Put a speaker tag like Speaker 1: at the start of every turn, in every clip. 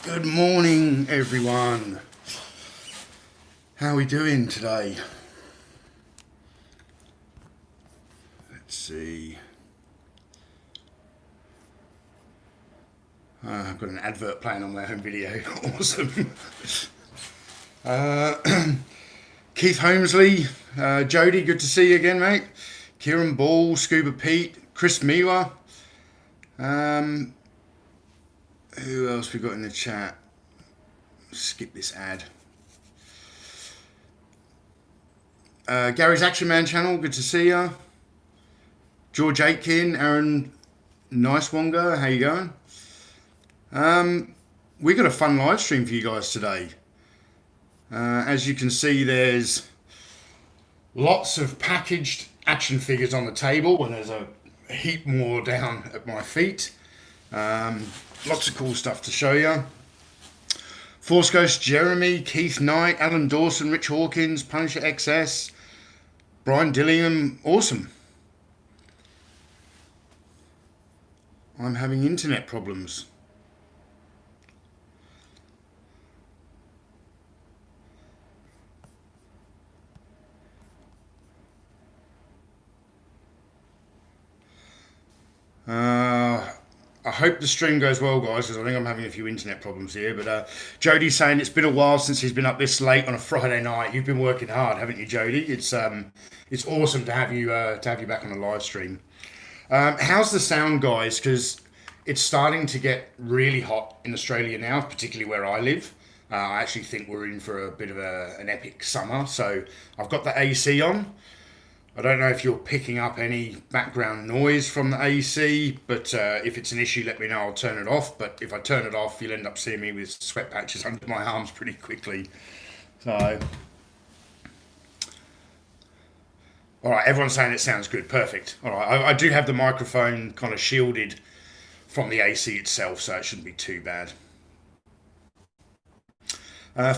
Speaker 1: Good morning, everyone. How are we doing today? Let's see. I've got an advert playing on my home video. Awesome. Keith Holmesley, Jody, good to see you again, mate. Kieran Ball, Scuba Pete, Chris Miwa. Who else we got in the chat? Skip this ad. Gary's Action Man channel, good to see you. George Aitken, Aaron Nicewonger, how you going? We got a fun live stream for you guys today. As you can see, there's lots of packaged action figures on the table, and there's a heap more down at my feet. Lots of cool stuff to show you. Force Ghost Jeremy, Keith Knight, Alan Dawson, Rich Hawkins, Punisher XS, Brian Dillingham, awesome. I'm having internet problems. I hope the stream goes well, guys, because I think I'm having a few internet problems here. But Jody's saying it's been a while since he's been up this late on a Friday night. You've been working hard, haven't you, Jody? It's awesome to have you back on the live stream. How's the sound, guys? Because it's starting to get really hot in Australia now, particularly where I live. I actually think we're in for a bit of an epic summer. So I've got the AC on. I don't know if you're picking up any background noise from the AC, but if it's an issue, let me know. I'll turn it off. But if I turn it off, you'll end up seeing me with sweat patches under my arms pretty quickly. So, all right, everyone's saying it sounds good. Perfect. All right, I do have the microphone kind of shielded from the AC itself, so it shouldn't be too bad.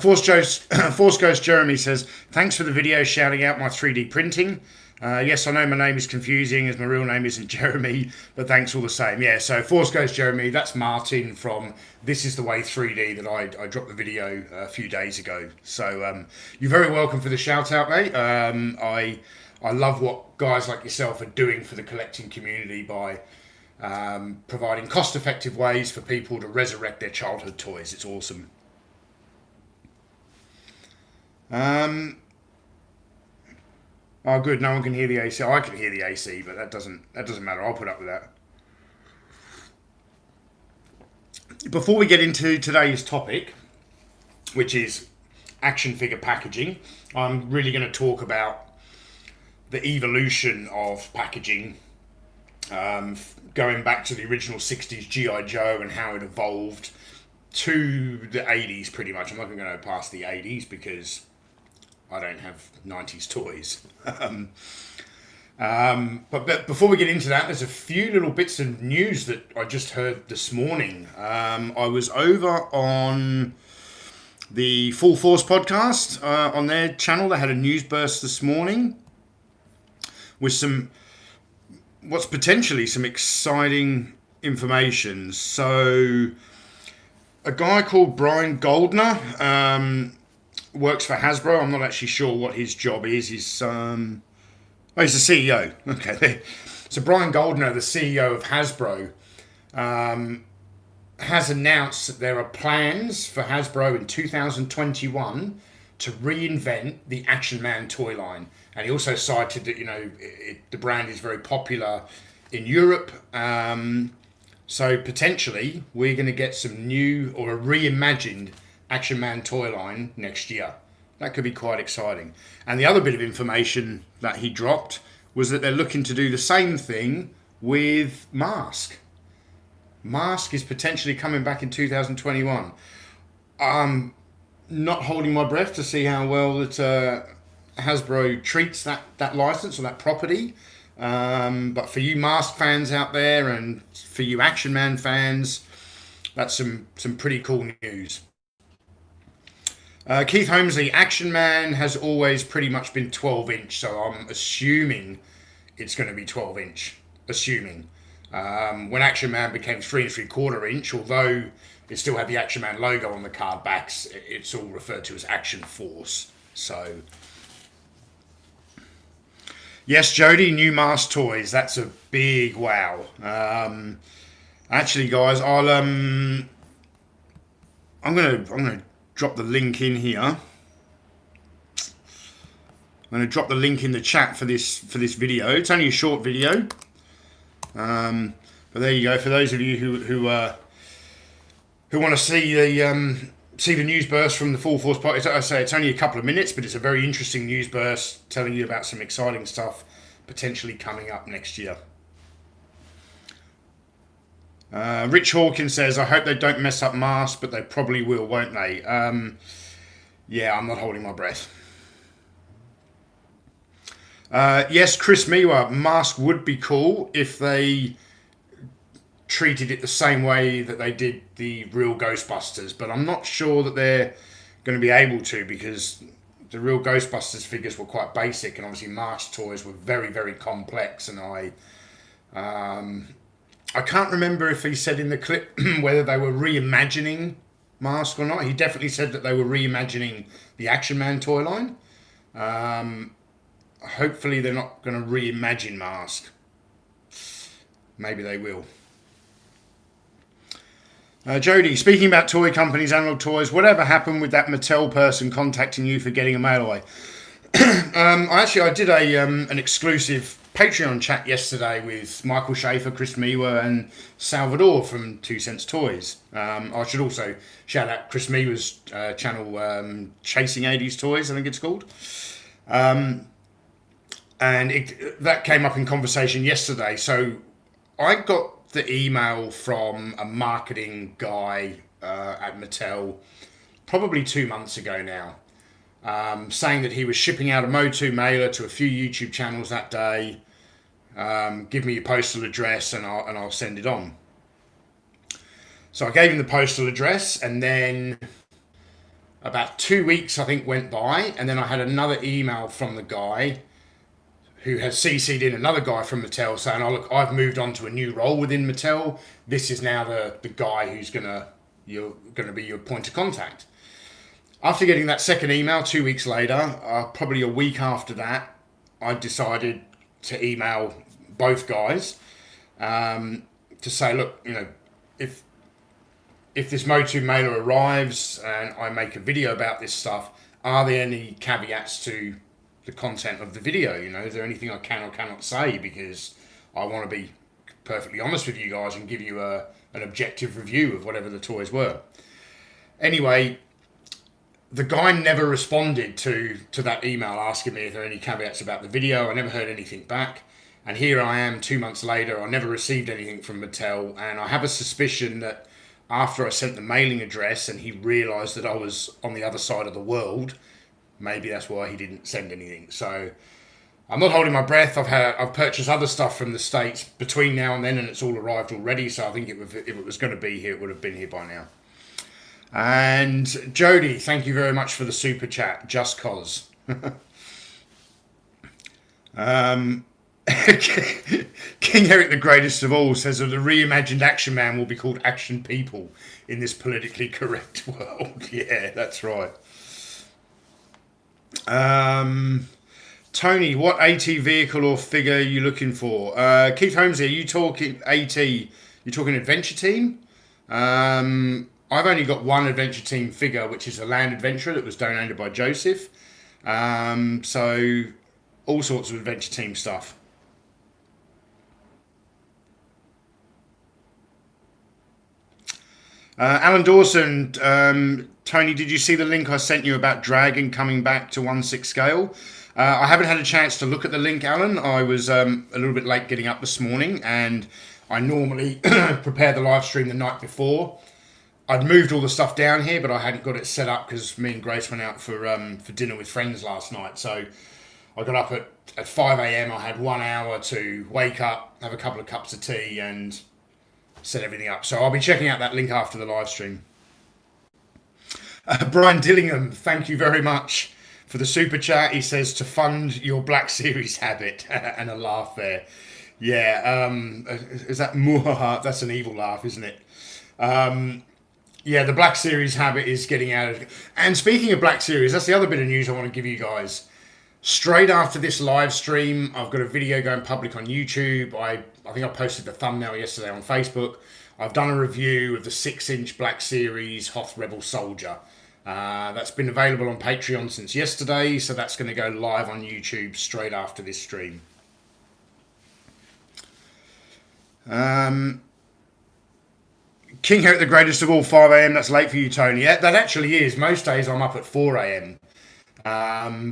Speaker 1: Force Ghost Jeremy says, thanks for the video shouting out my 3D printing. Yes, I know my name is confusing as my real name isn't Jeremy, but thanks all the same. Yeah, so Force Ghost Jeremy, that's Martin from This Is The Way 3D that I dropped the video a few days ago. So you're very welcome for the shout out, mate. I love what guys like yourself are doing for the collecting community by providing cost-effective ways for people to resurrect their childhood toys. It's awesome. Oh, good. No one can hear the AC. I can hear the AC, but that doesn't matter. I'll put up with that. Before we get into today's topic, which is action figure packaging, I'm really going to talk about the evolution of packaging, going back to the original 60s G.I. Joe and how it evolved to the 80s pretty much. I'm not going to go past the 80s because I don't have 90s toys. But before we get into that, there's a few little bits of news that I just heard this morning. I was over on the Full Force podcast on their channel. They had a news burst this morning with what's potentially some exciting information. So a guy called Brian Goldner works for Hasbro. I'm not actually sure what his job is. He's the CEO. Okay. So Brian Goldner, the CEO of Hasbro, has announced that there are plans for Hasbro in 2021 to reinvent the Action Man toy line. And he also cited that, the brand is very popular in Europe. So potentially we're going to get some new or a reimagined Action Man toy line next year. That could be quite exciting. And the other bit of information that he dropped was that they're looking to do the same thing with Mask. Mask is potentially coming back in 2021. I'm not holding my breath to see how well that Hasbro treats that license or that property. But for you Mask fans out there and for you Action Man fans, that's some pretty cool news. Keith Holmesley, Action Man has always pretty much been 12 inch, so I'm assuming it's going to be 12 inch. Assuming. When Action Man became 3 3/4 inch, although it still had the Action Man logo on the card backs, it's all referred to as Action Force. So, yes, Jody, new Mars toys. That's a big wow. Actually, guys, I'm gonna drop the link in here. I'm going to drop the link in the chat for this video. It's only a short video, but there you go. For those of you who want to see the news burst from the Full Force party, I say it's only a couple of minutes, but it's a very interesting news burst telling you about some exciting stuff potentially coming up next year. Rich Hawkins says, I hope they don't mess up Mars, but they probably will, won't they? Yeah, I'm not holding my breath. Yes, Chris Miwa, Mask would be cool if they treated it the same way that they did the real Ghostbusters, but I'm not sure that they're going to be able to, because the real Ghostbusters figures were quite basic, and obviously Mask toys were very, very complex, and I can't remember if he said in the clip whether they were reimagining Mask or not. He definitely said that they were reimagining the Action Man toy line. Hopefully they're not going to reimagine Mask. Maybe they will. Jody, speaking about toy companies, Analog Toys, whatever happened with that Mattel person contacting you for getting a mail away? I did an exclusive Patreon chat yesterday with Michael Schaefer, Chris Miwa, and Salvador from 2 Cents Toys. I should also shout out Chris Miwa's channel, Chasing 80s Toys, I think it's called. And that came up in conversation yesterday. So I got the email from a marketing guy at Mattel probably 2 months ago now, saying that he was shipping out a Motu mailer to a few YouTube channels that day. Give me your postal address and I'll send it on. So I gave him the postal address, and then about 2 weeks I think went by, and then I had another email from the guy who has CC'd in another guy from Mattel saying, oh look, I've moved on to a new role within Mattel. This is now the guy who's you're gonna be your point of contact. After getting that second email 2 weeks later, probably a week after that, I decided to email both guys to say, look, if this Motu mailer arrives and I make a video about this stuff, are there any caveats to the content of the video? Is there anything I can or cannot say? Because I want to be perfectly honest with you guys and give you an objective review of whatever the toys were. Anyway, the guy never responded to that email asking me if there are any caveats about the video. I never heard anything back. And here I am 2 months later, I never received anything from Mattel. And I have a suspicion that after I sent the mailing address and he realised that I was on the other side of the world, maybe that's why he didn't send anything. So I'm not holding my breath. I've purchased other stuff from the States between now and then, and it's all arrived already. So I think if it was going to be here, it would have been here by now. And Jody, thank you very much for the super chat. Just cause. King Eric, the greatest of all, says that the reimagined Action Man will be called Action People in this politically correct world. Yeah, that's right. Tony, what AT vehicle or figure are you looking for? Keith Holmes here. You talking AT? You talking Adventure Team? I've only got one Adventure Team figure, which is a Land Adventurer that was donated by Joseph. So all sorts of Adventure Team stuff. Alan Dawson, Tony, did you see the link I sent you about Dragon coming back to 1/6 scale? I haven't had a chance to look at the link, Alan. I was a little bit late getting up this morning, and I normally prepare the live stream the night before. I'd moved all the stuff down here, but I hadn't got it set up because me and Grace went out for dinner with friends last night. So I got up at 5 a.m. I had 1 hour to wake up, have a couple of cups of tea, and set everything up. So I'll be checking out that link after the live stream. Brian Dillingham, thank you very much for the super chat. He says to fund your Black Series habit, and a laugh there. Yeah, is that muhaha? That's an evil laugh, isn't it? Yeah, the Black Series habit is getting out of. And speaking of Black Series, that's the other bit of news I want to give you guys. Straight after this live stream, I've got a video going public on YouTube. I think I posted the thumbnail yesterday on Facebook. I've done a review of the 6-inch Black Series Hoth Rebel Soldier. That's been available on Patreon since yesterday, so that's going to go live on YouTube straight after this stream. King Herrick, the greatest of all, 5 a.m. That's late for you, Tony. Yeah, that actually is. Most days I'm up at 4 a.m.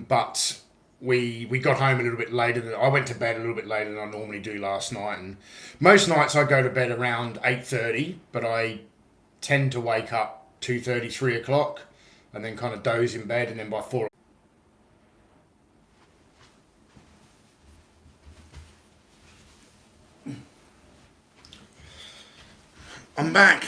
Speaker 1: But we got home a little bit later. I went to bed a little bit later than I normally do last night. And most nights I go to bed around 8:30, but I tend to wake up 2:30, 3 o'clock, and then kind of doze in bed, and then by 4. I'm back.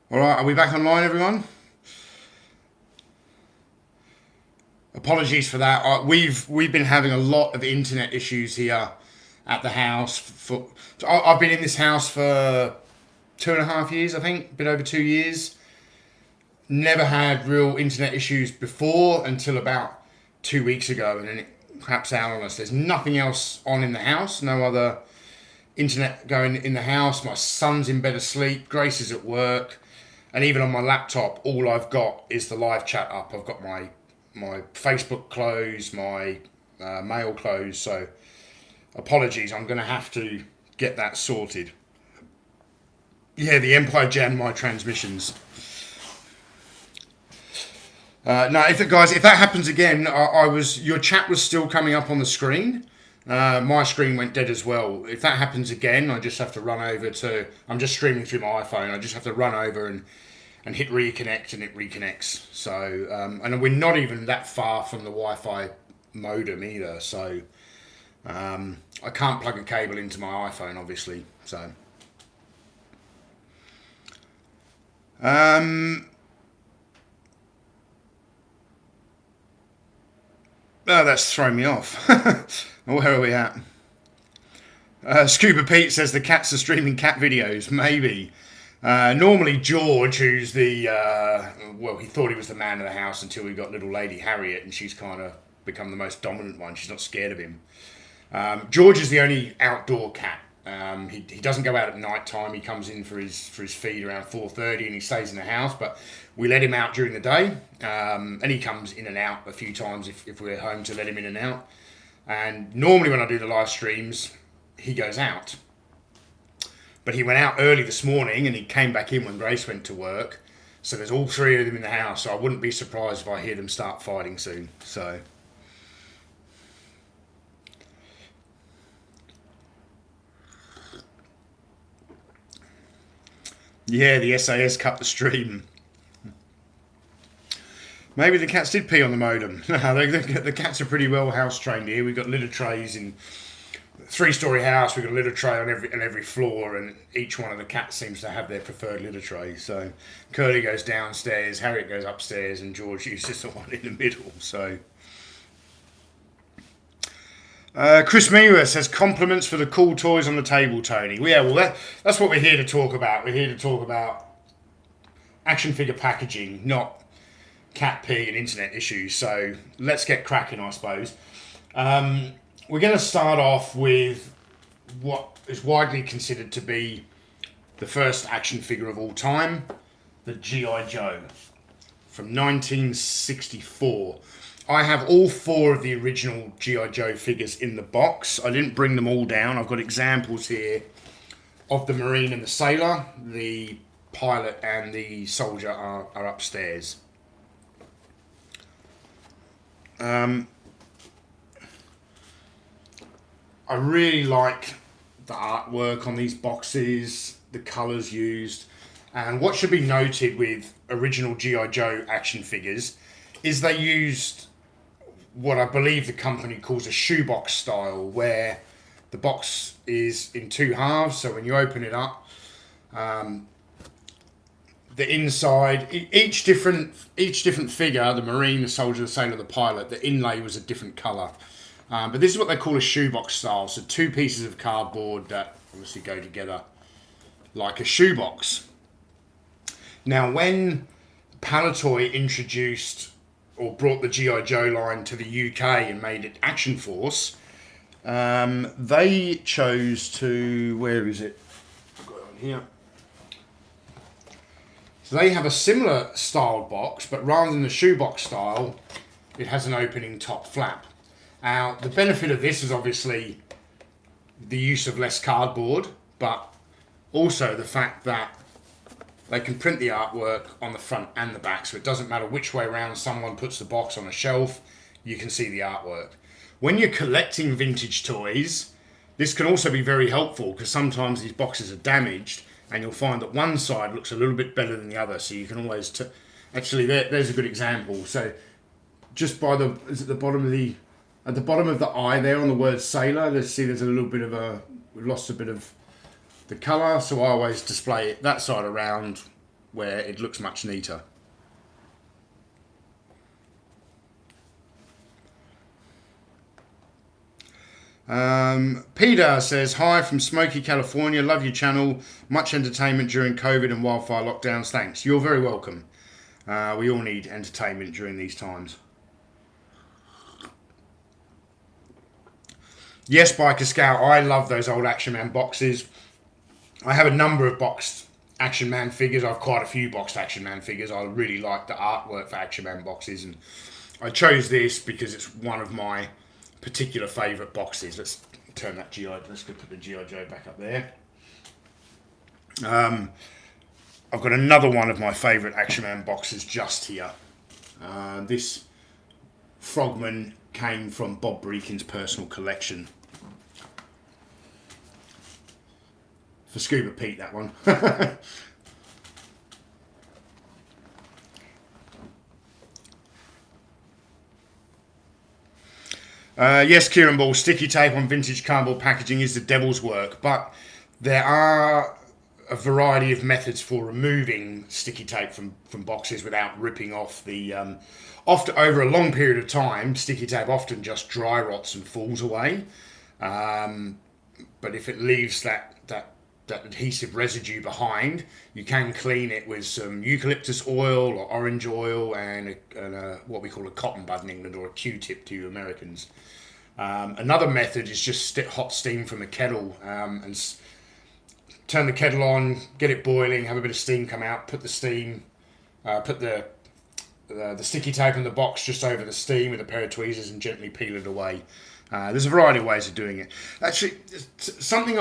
Speaker 1: All right, are we back online, everyone? Apologies for that. We've been having a lot of internet issues here at the house. I've been in this house for 2.5 years, I think, a bit over 2 years. Never had real internet issues before until about 2 weeks ago, and then it craps out on us. There's nothing else on in the house, no other internet going in the house. My son's in bed asleep, Grace is at work, and even on my laptop, all I've got is the live chat up. I've got my Facebook closed, my mail closed, so apologies, I'm going to have to get that sorted. Yeah, the Empire jammed my transmissions. No, if that happens again, your chat was still coming up on the screen. My screen went dead as well. If that happens again, I just have to run over to. I'm just streaming through my iPhone. I just have to run over and hit reconnect, and it reconnects. So, and we're not even that far from the Wi-Fi modem either. So, I can't plug a cable into my iPhone, obviously. So, oh, that's thrown me off. Where are we at? Scuba Pete says the cats are streaming cat videos. Maybe. Normally George, who's the, he thought he was the man of the house until we got little lady Harriet, and she's kind of become the most dominant one. She's not scared of him. George is the only outdoor cat. He doesn't go out at night time. He comes in for his feed around 4:30, and he stays in the house. But we let him out during the day, and he comes in and out a few times if we're home to let him in and out. And normally when I do the live streams, he goes out. But he went out early this morning, and he came back in when Grace went to work. So there's all three of them in the house. So I wouldn't be surprised if I hear them start fighting soon. So. Yeah, the SAS cut the stream. Maybe the cats did pee on the modem. No, the cats are pretty well house trained here. We've got litter trays in 3-story house. We've got a litter tray on every floor, and each one of the cats seems to have their preferred litter tray. So Curly goes downstairs, Harriet goes upstairs, and George uses the one in the middle. So Chris Miwa says compliments for the cool toys on the table, Tony. Yeah, well that's what we're here to talk about. We're here to talk about action figure packaging, not cat pee and internet issues. So let's get cracking, I suppose. We're going to start off with what is widely considered to be the first action figure of all time, the G.I. Joe from 1964. I have all 4 of the original G.I. Joe figures in the box. I didn't bring them all down. I've got examples here of the Marine and the Sailor. The pilot and the soldier are upstairs. I really like the artwork on these boxes, the colours used, and what should be noted with original G.I. Joe action figures is they used what I believe the company calls a shoebox style, where the box is in 2 halves, so when you open it up, the inside, each different figure, the Marine, the Soldier, the Sailor, the Pilot, the inlay was a different colour. But this is what they call a shoebox style. So 2 pieces of cardboard that obviously go together like a shoebox. Now, when Palitoy introduced or brought the G.I. Joe line to the UK and made it Action Force, they chose to, where is it? I've got it on here. So they have a similar styled box, but rather than the shoebox style, it has an opening top flap. Now, the benefit of this is obviously the use of less cardboard, but also the fact that they can print the artwork on the front and the back, so it doesn't matter which way around someone puts the box on a shelf, you can see the artwork. When you're collecting vintage toys, this can also be very helpful because sometimes these boxes are damaged and you'll find that one side looks a little bit better than the other, so you can always... Actually, there's a good example. So just by the... Is it the bottom of the... At the bottom of the eye there on the word Sailor, let's see there's a little bit of a... We've lost a bit of the colour, so I always display it that side around where it looks much neater. Peter says, hi from Smoky, California. Love your channel. Much entertainment during COVID and wildfire lockdowns. Thanks. You're very welcome. We all need entertainment during these times. Yes, Biker Scout. I love those old Action Man boxes. I have a number of boxed Action Man figures. I have quite a few boxed Action Man figures. I really like the artwork for Action Man boxes, and I chose this because it's one of my particular favourite boxes. Let's turn that G.I. Let's go put the G.I. Joe back up there. I've got another one of my favourite Action Man boxes just here. This Frogman came from Bob Breakin's personal collection. For Scuba Pete, that one. Yes, Kieran Ball, sticky tape on vintage cardboard packaging is the devil's work, but there are a variety of methods for removing sticky tape from boxes without ripping off the... often, over a long period of time, sticky tape often just dry rots and falls away. But if it leaves that adhesive residue behind, you can clean it with some eucalyptus oil or orange oil and what we call a cotton bud in England, or a Q-tip to you Americans. Another method is just hot steam from a kettle and turn the kettle on, get it boiling, have a bit of steam come out, put the steam, put the sticky tape in the box just over the steam with a pair of tweezers and gently peel it away. There's a variety of ways of doing it. Actually, something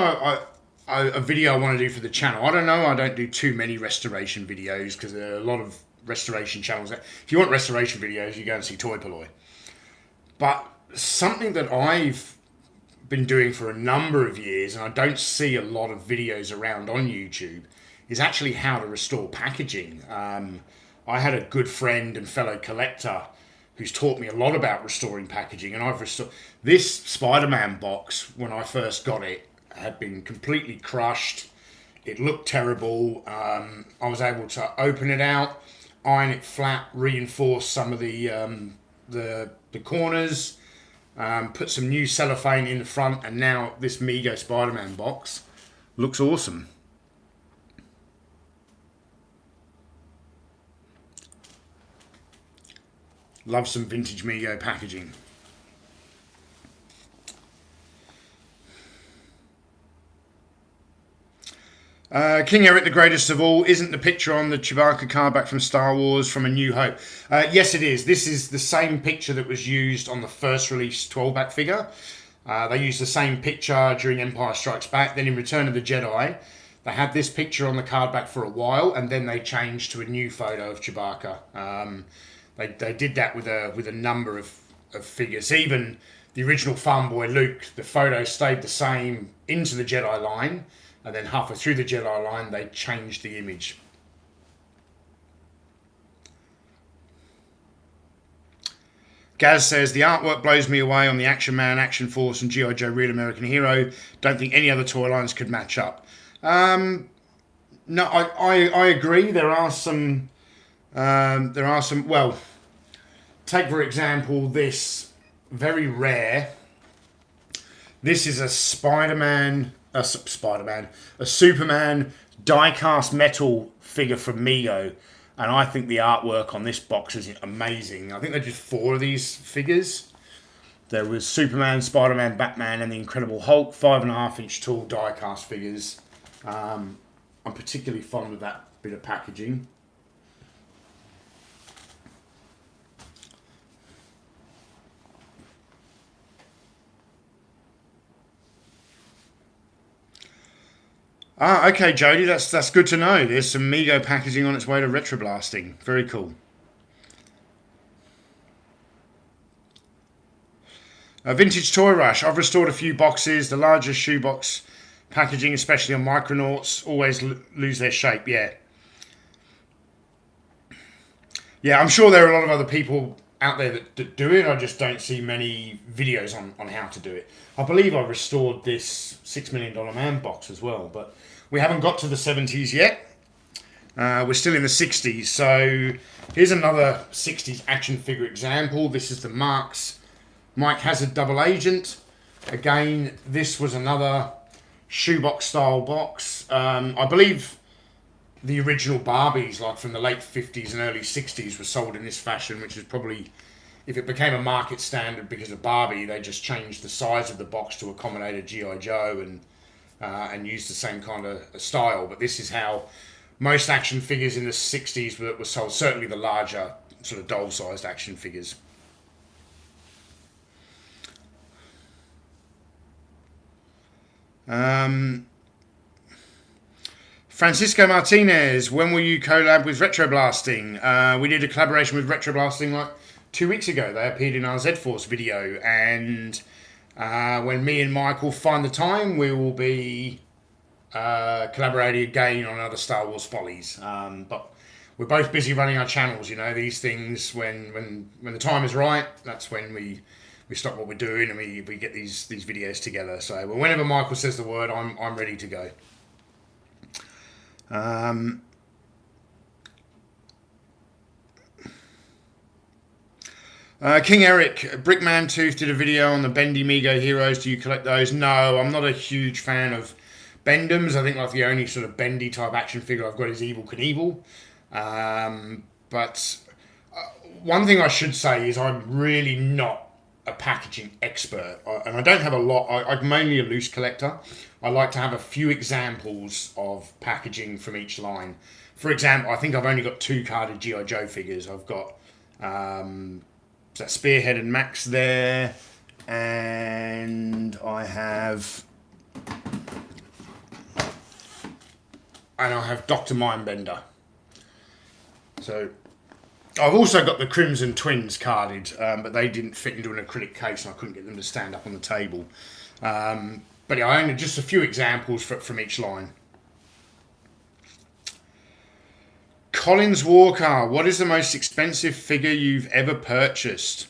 Speaker 1: a video I want to do for the channel. I don't know, I don't do too many restoration videos because there are a lot of restoration channels. If you want restoration videos, you go and see Toy Polloi. But something that I've been doing for a number of years, and I don't see a lot of videos around on YouTube, is actually how to restore packaging. I had a good friend and fellow collector who's taught me a lot about restoring packaging, and I've restored this Spider-Man box. When I first got it, had been completely crushed. It looked terrible. I was able to open it out, iron it flat, reinforce some of the corners, put some new cellophane in the front, and now this Mego Spider-Man box looks awesome. Love some vintage Mego packaging. King Eric, the greatest of all, isn't the picture on the Chewbacca card back from Star Wars from A New Hope? Yes, it is. This is the same picture that was used on the first release 12-back figure. They used the same picture during Empire Strikes Back. Then in Return of the Jedi, they had this picture on the card back for a while, and then they changed to a new photo of Chewbacca. They did that with a number of figures. Even the original Farm Boy Luke, the photo stayed the same into the Jedi line, and then halfway through the Jedi line, they changed the image. Gaz says, the artwork blows me away on the Action Man, Action Force, and G.I. Joe Real American Hero. Don't think any other toy lines could match up. No, I agree. There are some. Well, take for example this very rare. This is a a Superman die-cast metal figure from Mego, and I think the artwork on this box is amazing. I think they did 4 of these figures. There was Superman, Spider-Man, Batman, and the Incredible Hulk, 5.5-inch tall die-cast figures. I'm particularly fond of that bit of packaging. Ah, okay, Jody, that's good to know. There's some Mego packaging on its way to retroblasting. Very cool. Vintage Toy Rush. I've restored a few boxes. The larger shoebox packaging, especially on Micronauts, always lose their shape. Yeah. Yeah, I'm sure there are a lot of other people out there that do it. I just don't see many videos on how to do it. I believe I restored this $6 Million Man box as well, but we haven't got to the 70s yet. We're still in the 60s. So here's another 60s action figure example. This is the Mike Hazard Double Agent. Again, this was another shoebox style box. I believe the original Barbies, like from the late 50s and early 60s, were sold in this fashion, which is probably, if it became a market standard because of Barbie, they just changed the size of the box to accommodate a G.I. Joe and used the same kind of style. But this is how most action figures in the 60s were sold, certainly the larger sort of doll-sized action figures. Francisco Martinez, when will you collab with Retroblasting? We did a collaboration with Retroblasting like 2 weeks ago. They appeared in our Z-Force video, and when me and Michael find the time, we will be collaborating again on another Star Wars Follies. But we're both busy running our channels. You know, these things, when the time is right, that's when we stop what we're doing and we get these videos together. So whenever Michael says the word, I'm ready to go. King Eric, Brickman Tooth did a video on the Bendy Mego heroes. Do you collect those? No, I'm not a huge fan of Bendums. I think like the only sort of bendy type action figure I've got is Evil Knievel. But one thing I should say is I'm really not a packaging expert, and I don't have a lot. I'm mainly a loose collector. I like to have a few examples of packaging from each line. For example, I think I've only got 2 carded G.I. Joe figures. I've got that Spearhead and Max there, and I have Dr. Mindbender. So I've also got the Crimson Twins carded, but they didn't fit into an acrylic case and I couldn't get them to stand up on the table. But yeah, I only just a few examples from each line. Collins Walker, what is the most expensive figure you've ever purchased?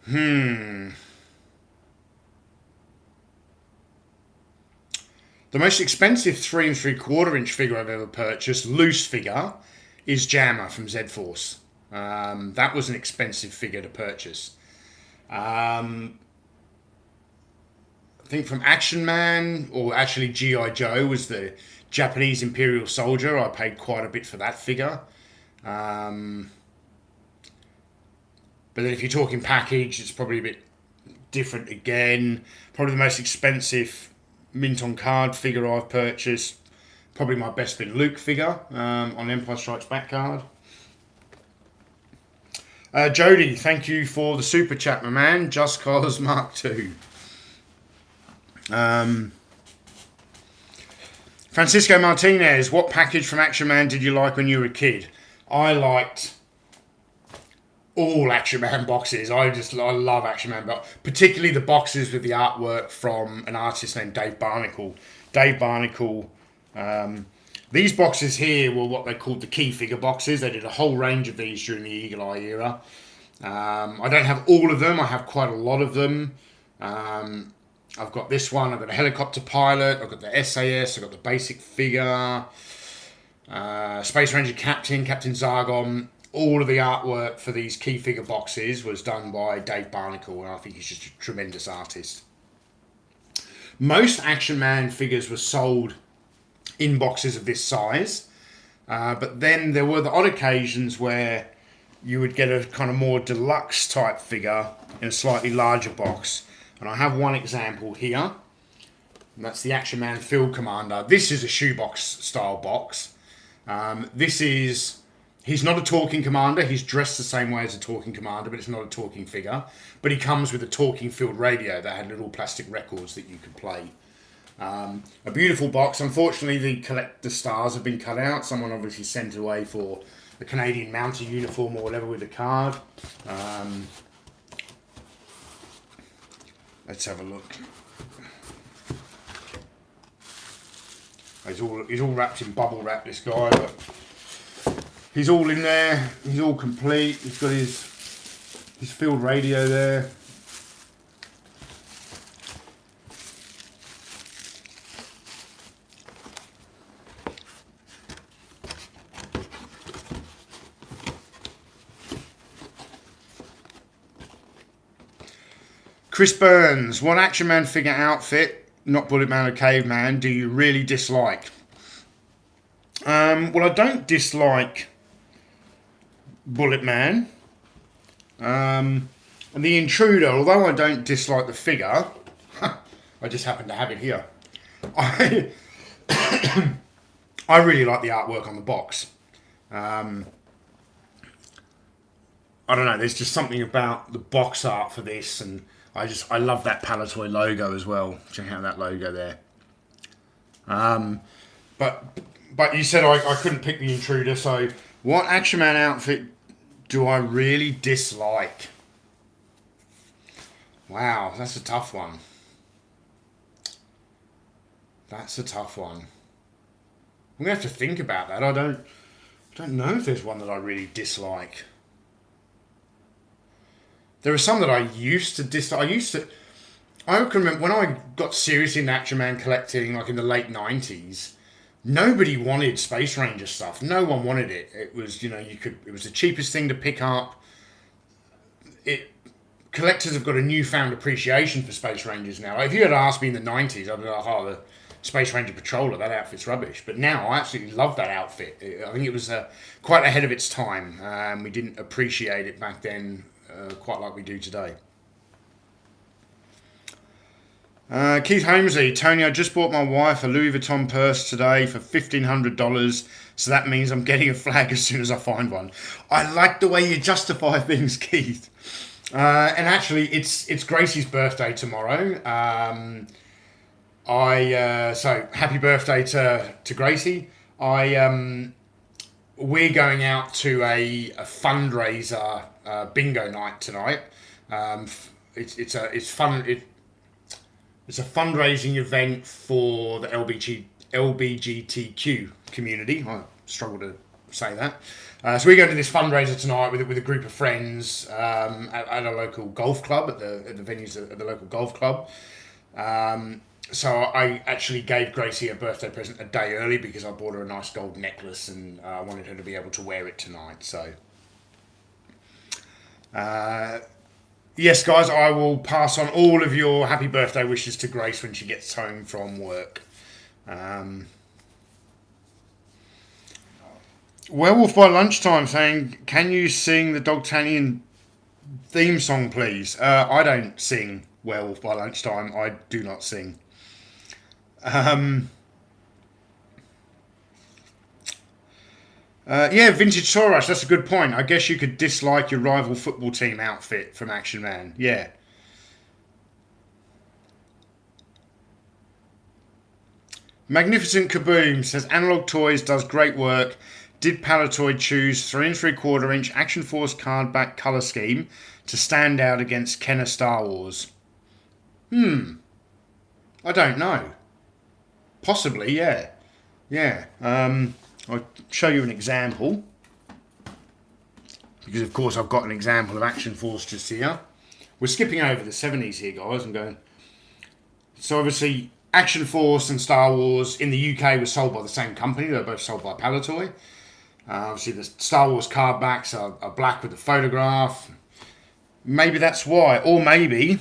Speaker 1: The most expensive 3 3/4-inch figure I've ever purchased, loose figure, is Jammer from Z-Force. That was an expensive figure to purchase. I think from Action Man, or actually G.I. Joe, was the Japanese Imperial Soldier. I paid quite a bit for that figure. But then if you're talking package, it's probably a bit different again. Probably the most expensive mint on card figure I've purchased, probably my best been Luke figure on Empire Strikes Back card. Jody, thank you for the super chat, my man. Just Cause Mark II. Francisco Martinez, what package from Action Man did you like when you were a kid? I liked all Action Man boxes. I love Action Man, but particularly the boxes with the artwork from an artist named Dave Barnacle. These boxes here were what they called the key figure boxes. They did a whole range of these during the Eagle Eye era. I don't have all of them. I have quite a lot of them. I've got this one. I've got a helicopter pilot. I've got the SAS. I've got the basic figure. Space Ranger Captain, Captain Zargon. All of the artwork for these key figure boxes was done by Dave Barnacle, and I think he's just a tremendous artist. Most Action Man figures were sold in boxes of this size, but then there were the odd occasions where you would get a kind of more deluxe type figure in a slightly larger box. And I have one example here, and that's the Action Man Field Commander. This is a shoebox style box. He's not a talking commander. He's dressed the same way as a talking commander, but it's not a talking figure. But he comes with a talking field radio that had little plastic records that you could play. A beautiful box. Unfortunately, the stars have been cut out. Someone obviously sent away for the Canadian Mountie uniform or whatever with the card. Let's have a look. He's all wrapped in bubble wrap, this guy, but he's all in there. He's all complete. He's got his field radio there. Chris Burns, what Action Man figure outfit, not Bullet Man or Caveman, do you really dislike? Well, I don't dislike Bullet Man. And the Intruder, although I don't dislike the figure, I just happen to have it here. I really like the artwork on the box. I don't know, there's just something about the box art for this, and I love that Palatoy logo as well. Check out that logo there. But you said I couldn't pick the Intruder, so what Action Man outfit do I really dislike? Wow, that's a tough one. That's a tough one. I'm gonna have to think about that. I don't know if there's one that I really dislike. There are some that I used to dislike. I can remember when I got serious in Action Man collecting, like in the late 90s, nobody wanted Space Ranger stuff. No one wanted it. It was, it was the cheapest thing to pick up. Collectors have got a newfound appreciation for Space Rangers now. Like, if you had asked me in the 90s, I'd be like, oh, the Space Ranger Patroller, that outfit's rubbish. But now I absolutely love that outfit. I think it was quite ahead of its time. We didn't appreciate it back then quite like we do today. Keith Holmesley, Tony, I just bought my wife a Louis Vuitton purse today for $1,500, so that means I'm getting a flag as soon as I find one. I like the way you justify things, Keith. And actually, it's Gracie's birthday tomorrow. So happy birthday to Gracie. We're going out to a fundraiser bingo night tonight. It's fun. It's a fundraising event for the LBGTQ community. I struggle to say that. So we're going to this fundraiser tonight with a group of friends at a local golf club, at the venues at the local golf club. So I actually gave Gracie a birthday present a day early because I bought her a nice gold necklace and I wanted her to be able to wear it tonight. So, yes, guys, I will pass on all of your happy birthday wishes to Grace when she gets home from work. Werewolf by Lunchtime saying, can you sing the Dogtanian theme song, please? I don't sing Werewolf by Lunchtime. I do not sing. Yeah, Vintage Soros, that's a good point. I guess you could dislike your rival football team outfit from Action Man. Yeah. Magnificent Kaboom says, Analog Toys does great work. Did Palatoy choose 3 3/4 inch Action Force card back colour scheme to stand out against Kenner Star Wars? I don't know. Possibly, yeah. Yeah. I'll show you an example. Because, of course, I've got an example of Action Force just here. We're skipping over the 70s here, guys. I'm going So obviously, Action Force and Star Wars in the UK were sold by the same company. They were both sold by Palitoy. Obviously, the Star Wars card backs are black with the photograph. Maybe that's why. Or maybe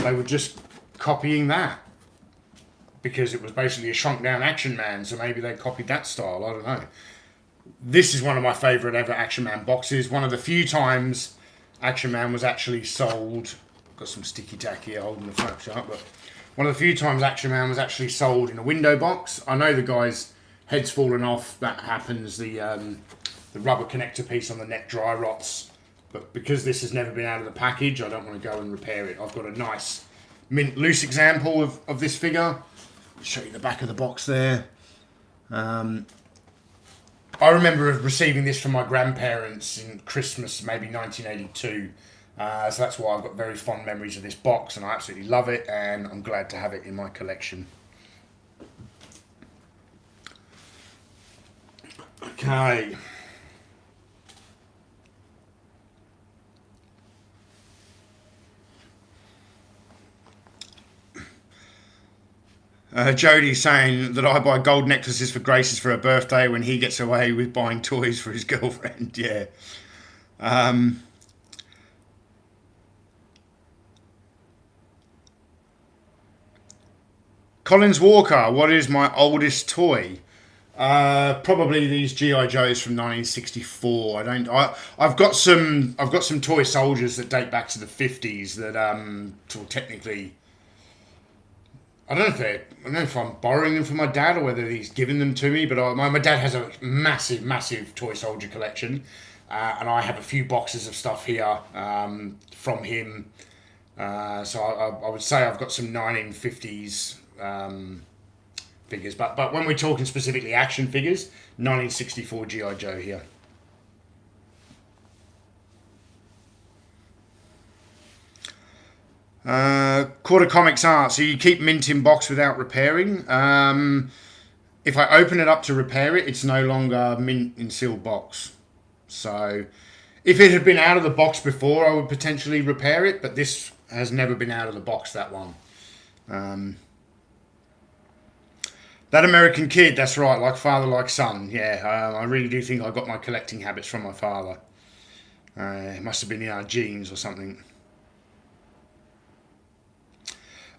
Speaker 1: they were just copying that. Because it was basically a shrunk down Action Man. So maybe they copied that style. I don't know. This is one of my favourite ever Action Man boxes. One of the few times Action Man was actually sold. Got some sticky tack here holding the flap shut. But one of the few times Action Man was actually sold in a window box. I know the guy's head's fallen off. That happens. The rubber connector piece on the neck dry rots. But because this has never been out of the package, I don't want to go and repair it. I've got a nice mint loose example of this figure. I'll show you the back of the box there. I remember receiving this from my grandparents in Christmas, maybe 1982. So that's why I've got very fond memories of this box, and I absolutely love it, and I'm glad to have it in my collection. Okay. Jodie saying that I buy gold necklaces for Graces for her birthday when he gets away with buying toys for his girlfriend. Yeah. Collins Walker, what is my oldest toy? Probably these GI Joes from 1964. I've got some toy soldiers that date back to the 50s that technically. I don't know if I'm borrowing them from my dad or whether he's given them to me, but my dad has a massive toy soldier collection, and I have a few boxes of stuff here from him. So I would say I've got some 1950s figures, but when we're talking specifically action figures, 1964 GI Joe here. Quarter Comics Art. So you keep mint in box without repairing. If I open it up to repair it, it's no longer mint in sealed box. So if it had been out of the box before, I would potentially repair it, but this has never been out of the box, that one. That American Kid, that's right, like father, like son. Yeah, I really do think I got my collecting habits from my father. It must have been in our genes or something.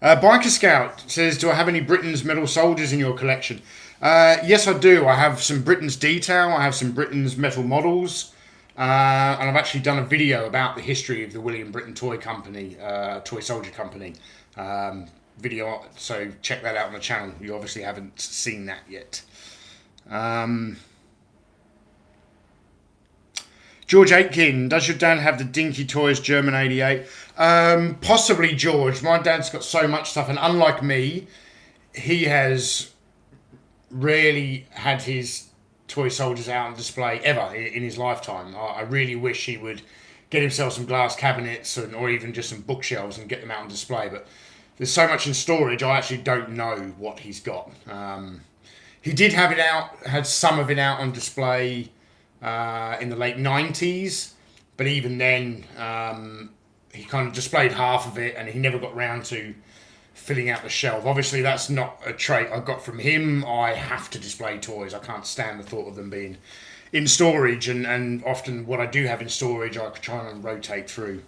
Speaker 1: Biker Scout says, do I have any Britain's metal soldiers in your collection? Yes, I do. I have some Britain's detail. I have some Britain's metal models. And I've actually done a video about the history of the William Britton Toy Company, Toy Soldier Company video. So check that out on the channel. You obviously haven't seen that yet. George Aitken, does your dad have the Dinky Toys German 88? Possibly, George. My dad's got so much stuff, and unlike me, he has rarely had his toy soldiers out on display ever in his lifetime. I really wish he would get himself some glass cabinets or even just some bookshelves and get them out on display, but there's so much in storage, I actually don't know what he's got. He did have it out, had some of it out on display in the late 90s, but even then he kind of displayed half of it and he never got round to filling out the shelf. Obviously that's not a trait I got from him. I have to display toys. I can't stand the thought of them being in storage, and often what I do have in storage I try and rotate through.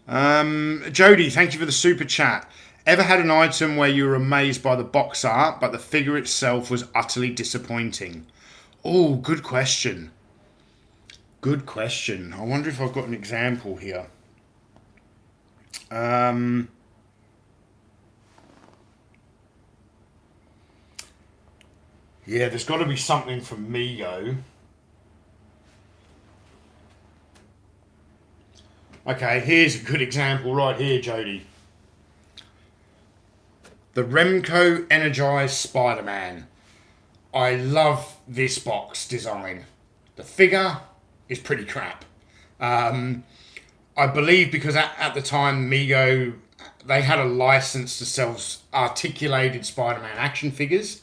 Speaker 1: Jody, thank you for the super chat. Ever had an item where you were amazed by the box art but the figure itself was utterly disappointing? Oh, good question. Good question. I wonder if I've got an example here. Yeah, there's got to be something from Mego. Okay, here's a good example right here, Jody. The Remco Energized Spider-Man. I love this box design. The figure is pretty crap. I believe because at the time Mego, they had a license to sell articulated Spider-Man action figures.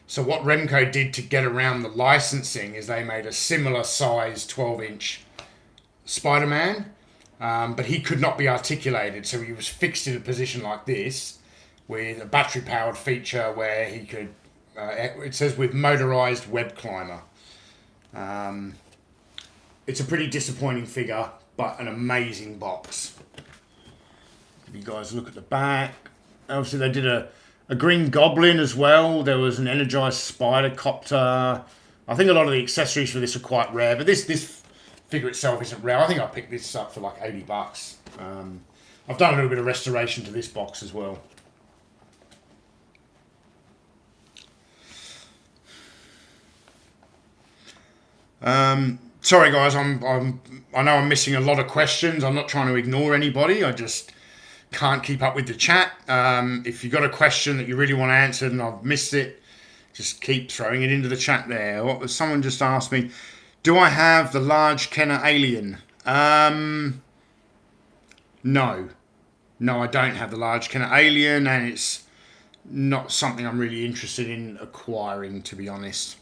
Speaker 1: So what Remco did to get around the licensing is they made a similar size 12-inch Spider-Man, but he could not be articulated, so he was fixed in a position like this with a battery-powered feature where he could, it says with motorized web climber. It's a pretty disappointing figure, but an amazing box. If you guys look at the back, obviously they did a Green Goblin as well. There was an energized spider copter. I think a lot of the accessories for this are quite rare, but this figure itself isn't rare. I think I picked this up for like $80. I've done a little bit of restoration to this box as well. Sorry guys, I know I'm missing a lot of questions. I'm not trying to ignore anybody. I just can't keep up with the chat. If you've got a question that you really want answered and I've missed it, just keep throwing it into the chat there. Someone just asked me, do I have the large Kenner Alien? No. No, I don't have the large Kenner Alien, and it's not something I'm really interested in acquiring, to be honest.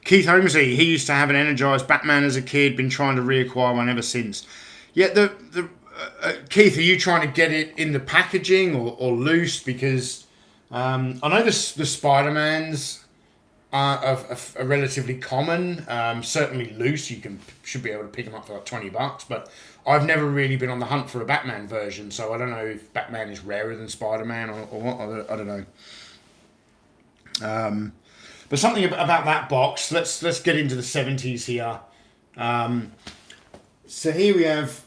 Speaker 1: Keith Holmesy, he used to have an energized Batman as a kid, been trying to reacquire one ever since. Yeah, Keith, are you trying to get it in the packaging or loose? Because I know the Spider-Mans are relatively common. Certainly loose, should be able to pick them up for like $20. But I've never really been on the hunt for a Batman version, so I don't know if Batman is rarer than Spider-Man or what. I don't know. But something about that box. Let's get into the 70s here. So here we have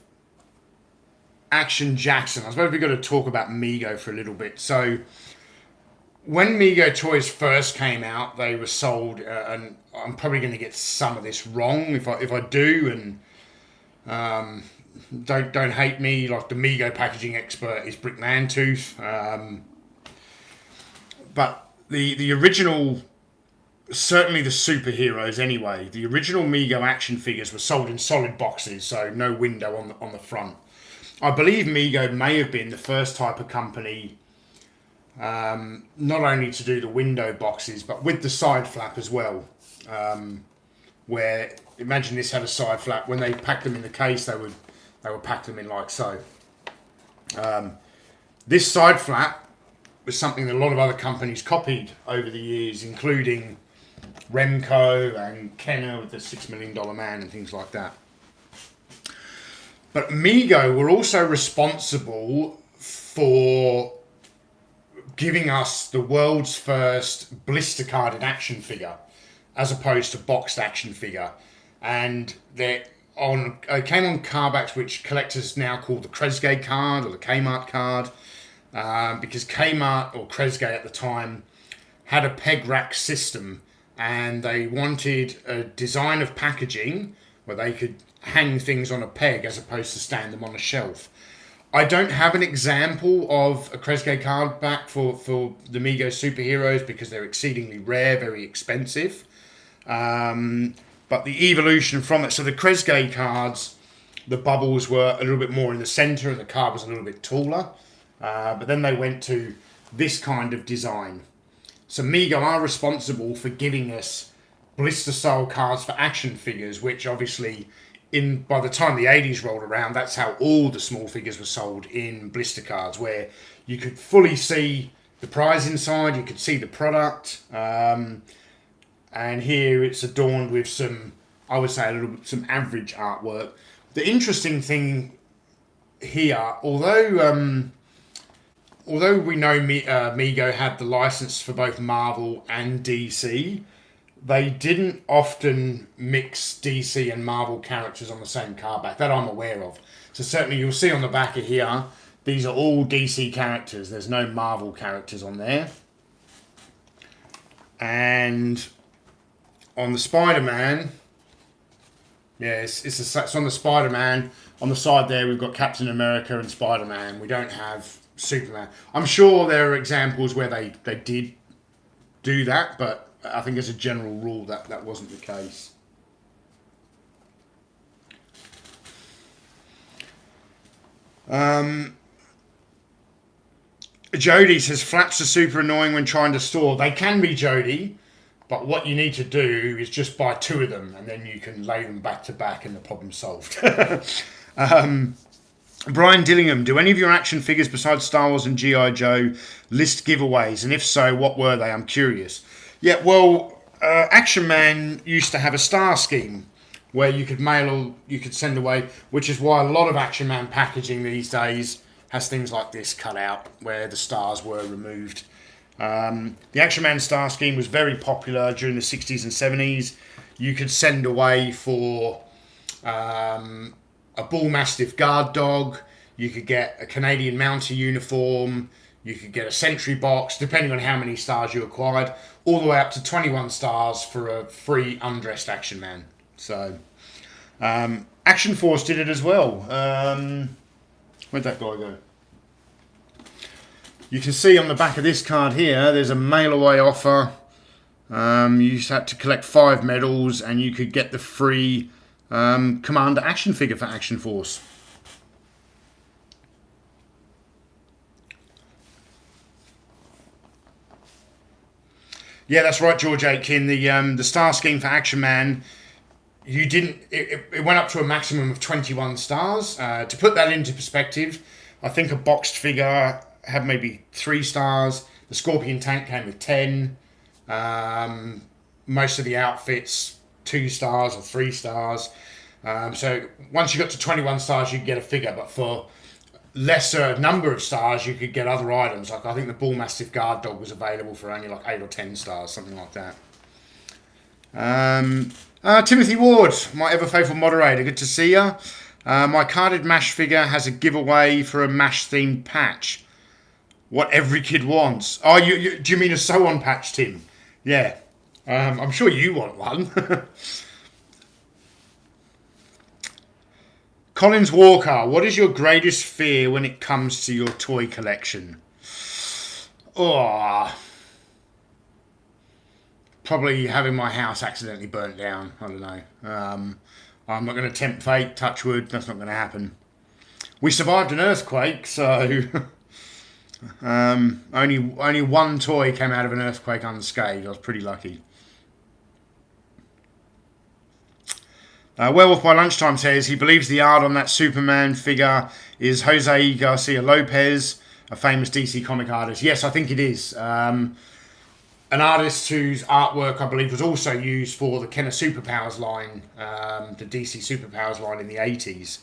Speaker 1: Action Jackson. I suppose we've got to talk about Mego for a little bit. So when Mego toys first came out, they were sold, and I'm probably going to get some of this wrong if I do, and don't hate me. Like the Mego packaging expert is Brick Mantooth, but the original, certainly the superheroes anyway, the original Mego action figures were sold in solid boxes, so no window on the front. I believe Mego may have been the first type of company, not only to do the window boxes, but with the side flap as well. Where, imagine this had a side flap. When they packed them in the case, they would pack them in like so. This side flap was something that a lot of other companies copied over the years, including Remco and Kenner with the $6 Million Man and things like that. But Mego were also responsible for giving us the world's first blister carded action figure, as opposed to boxed action figure. And it came on card backs, which collectors now call the Kresge card or the Kmart card, because Kmart or Kresge at the time had a peg rack system, and they wanted a design of packaging where they could hang things on a peg as opposed to stand them on a shelf. I don't have an example of a Kresge card back for the Mego superheroes because they're exceedingly rare, very expensive. But the evolution from it, so the Kresge cards, the bubbles were a little bit more in the center and the card was a little bit taller. But then they went to this kind of design. So Mego are responsible for giving us blister style cards for action figures, which obviously by the time the 80s rolled around, that's how all the small figures were sold, in blister cards, where you could fully see the prize inside, you could see the product, and here it's adorned with some, I would say, some average artwork. The interesting thing here, although we know Mego had the license for both Marvel and DC, they didn't often mix DC and Marvel characters on the same card back, that I'm aware of. So certainly you'll see on the back of here, these are all DC characters. There's no Marvel characters on there. And on the Spider-Man, yeah, it's on the Spider-Man. On the side there, we've got Captain America and Spider-Man. We don't have Superman. I'm sure there are examples where they did do that, but I think as a general rule that wasn't the case. Jody says flaps are super annoying when trying to store. They can be, Jody, But what you need to do is just buy 2 of them, and then you can lay them back to back, and the problem's solved. Brian Dillingham, do any of your action figures besides Star Wars and G.I. Joe list giveaways? And if so, what were they? I'm curious. Yeah, well, Action Man used to have a star scheme where you could mail or you could send away, which is why a lot of Action Man packaging these days has things like this cut out where the stars were removed. The Action Man star scheme was very popular during the 60s and 70s. You could send away for a Bull Mastiff guard dog. You could get a Canadian Mountie uniform. You could get a sentry box, depending on how many stars you acquired, all the way up to 21 stars for a free undressed Action Man. So, Action Force did it as well. Where'd that guy go? You can see on the back of this card here, there's a mail away offer. You just had to collect 5 medals and you could get the free Commander action figure for Action Force. Yeah, that's right, George Aitken. The star scheme for Action Man, you didn't. It went up to a maximum of 21 stars. To put that into perspective, I think a boxed figure had maybe 3 stars. The Scorpion tank came with 10. Most of the outfits 2 stars or 3 stars. So once you got to 21 stars, you could get a figure, but for lesser number of stars, you could get other items. Like I think the Bull Mastiff guard dog was available for only like 8 or 10 stars, something like that. Timothy Ward, my ever faithful moderator, good to see you. My carded MASH figure has a giveaway for a MASH themed patch. What every kid wants. Oh, do you mean a sew-on patch, Tim? Yeah. I'm sure you want one. Collins Walker, what is your greatest fear when it comes to your toy collection? Oh, probably having my house accidentally burnt down. I don't know. I'm not going to tempt fate, touch wood. That's not going to happen. We survived an earthquake, so only one toy came out of an earthquake unscathed. I was pretty lucky. Werewolf by Lunchtime says he believes the art on that Superman figure is Jose Garcia Lopez, a famous DC comic artist. Yes, I think it is. An artist whose artwork, I believe, was also used for the Kenner Superpowers line, the DC Superpowers line in the 80s.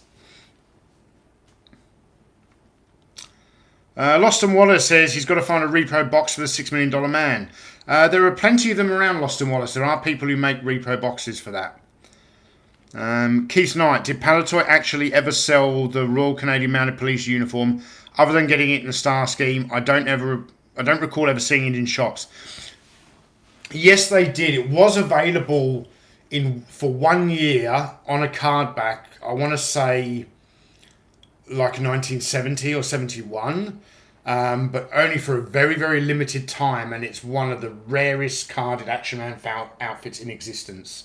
Speaker 1: Lost and Wallace says he's got to find a repro box for the $6 Million Man. There are plenty of them around Lost and Wallace. There are people who make repro boxes for that. Keith Knight, did Palitoy actually ever sell the Royal Canadian Mounted Police uniform other than getting it in the star scheme? I don't recall ever seeing it in shops. Yes, they did. It was available for 1 year on a card back. I want to say like 1970 or 71, but only for a very, very limited time, and it's one of the rarest carded Action Man outfits in existence.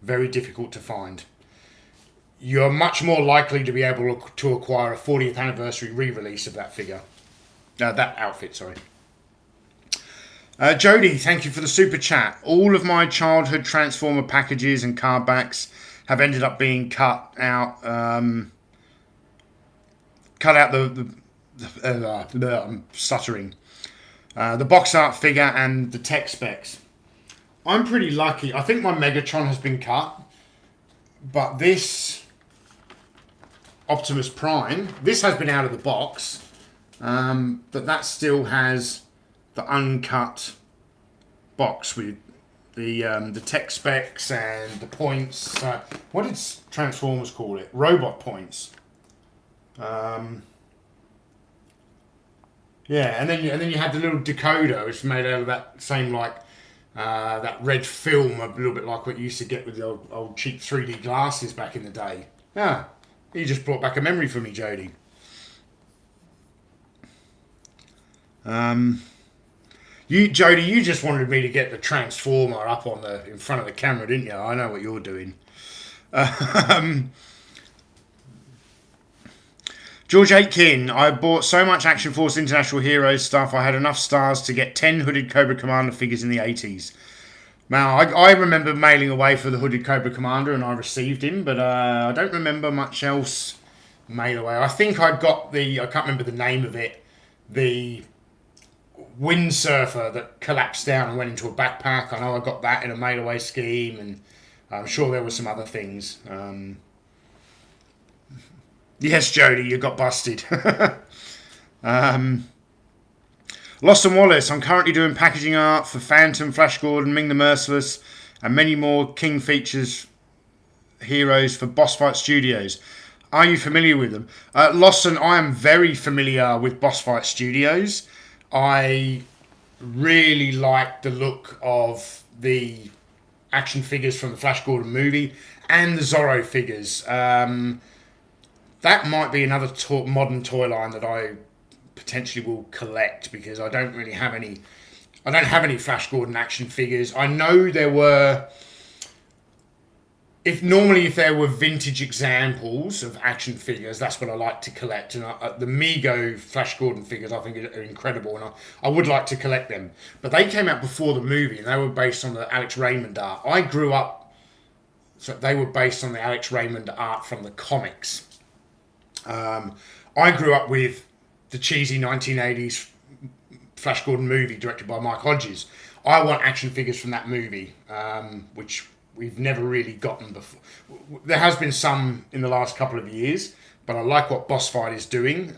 Speaker 1: Very difficult to find. You're much more likely to be able to acquire a 40th anniversary re-release of that figure. That outfit, sorry. Jody, thank you for the super chat. All of my childhood Transformer packages and card backs have ended up being cut out. I'm stuttering. The box art figure and the tech specs. I'm pretty lucky. I think my Megatron has been cut, but this Optimus Prime, this has been out of the box, but that still has the uncut box with the tech specs and the points. What did Transformers call it? Robot points. Yeah, and then you had the little decoder, which is made out of that same that red film, a little bit like what you used to get with the old cheap 3D glasses back in the day. Yeah, you just brought back a memory for me, Jody. Jody, you just wanted me to get the Transformer up in front of the camera, didn't you? I know what you're doing. George Aitken, I bought so much Action Force International Heroes stuff, I had enough stars to get 10 hooded Cobra Commander figures in the 80s. Now, I remember mailing away for the Hooded Cobra Commander, and I received him, but I don't remember much else mail away. I think I got I can't remember the name of it, the windsurfer that collapsed down and went into a backpack. I know I got that in a mail away scheme, and I'm sure there were some other things. Yes, Jody, you got busted. Lost and Wallace, I'm currently doing packaging art for Phantom, Flash Gordon, Ming the Merciless, and many more King Features heroes for Boss Fight Studios. Are you familiar with them? Lawson, I am very familiar with Boss Fight Studios. I really like the look of the action figures from the Flash Gordon movie and the Zorro figures. That might be another modern toy line that I potentially will collect, because I don't really have any. I don't have any Flash Gordon action figures. I know there were. If there were vintage examples of action figures, that's what I like to collect. And the Mego Flash Gordon figures, I think, are incredible, and I would like to collect them. But they came out before the movie, and they were based on the Alex Raymond art. I grew up, so they were based on the Alex Raymond art from the comics. I grew up with the cheesy 1980s Flash Gordon movie directed by Mike Hodges. I want action figures from that movie, which we've never really gotten before. There has been some in the last couple of years, but I like what Boss Fight is doing.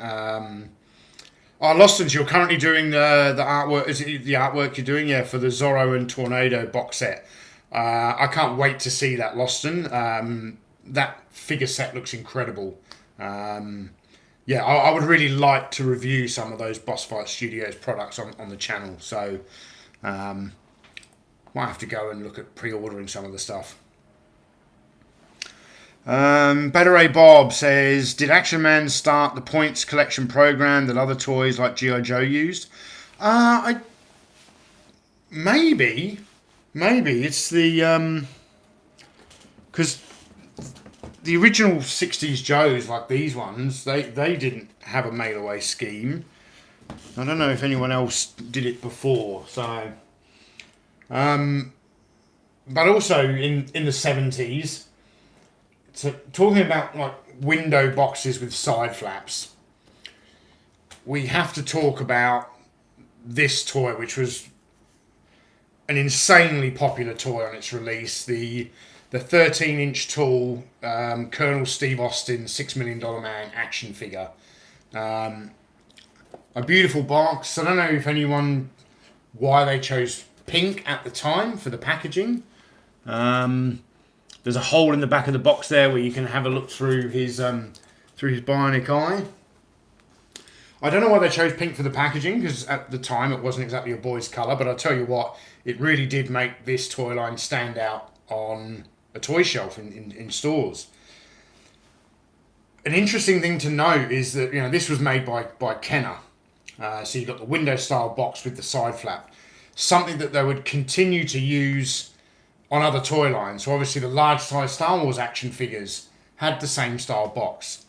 Speaker 1: Lostons, you're currently doing the artwork. Is it the artwork you're doing? Yeah, for the Zorro and Tornado box set. I can't wait to see that, Loston. That figure set looks incredible. I would really like to review some of those Boss Fight Studios products on the channel. So, might have to go and look at pre-ordering some of the stuff. Better Ray Bob says, did Action Man start the points collection program that other toys like G.I. Joe used? Maybe it's the because the original 60s Joes, like these ones, they didn't have a mail away scheme. I don't know if anyone else did it before. So, but also in the 70s, so talking about like window boxes with side flaps, we have to talk about this toy, which was an insanely popular toy on its release. The 13-inch tall Colonel Steve Austin $6 Million Man action figure. A beautiful box. I don't know why they chose pink at the time for the packaging. There's a hole in the back of the box there where you can have a look through his bionic eye. I don't know why they chose pink for the packaging, because at the time it wasn't exactly a boy's colour, but I'll tell you what, it really did make this toy line stand out on a toy shelf in stores. An interesting thing to note is that this was made by Kenner. So you've got the window style box with the side flap. Something that they would continue to use on other toy lines. So obviously the large size Star Wars action figures had the same style box.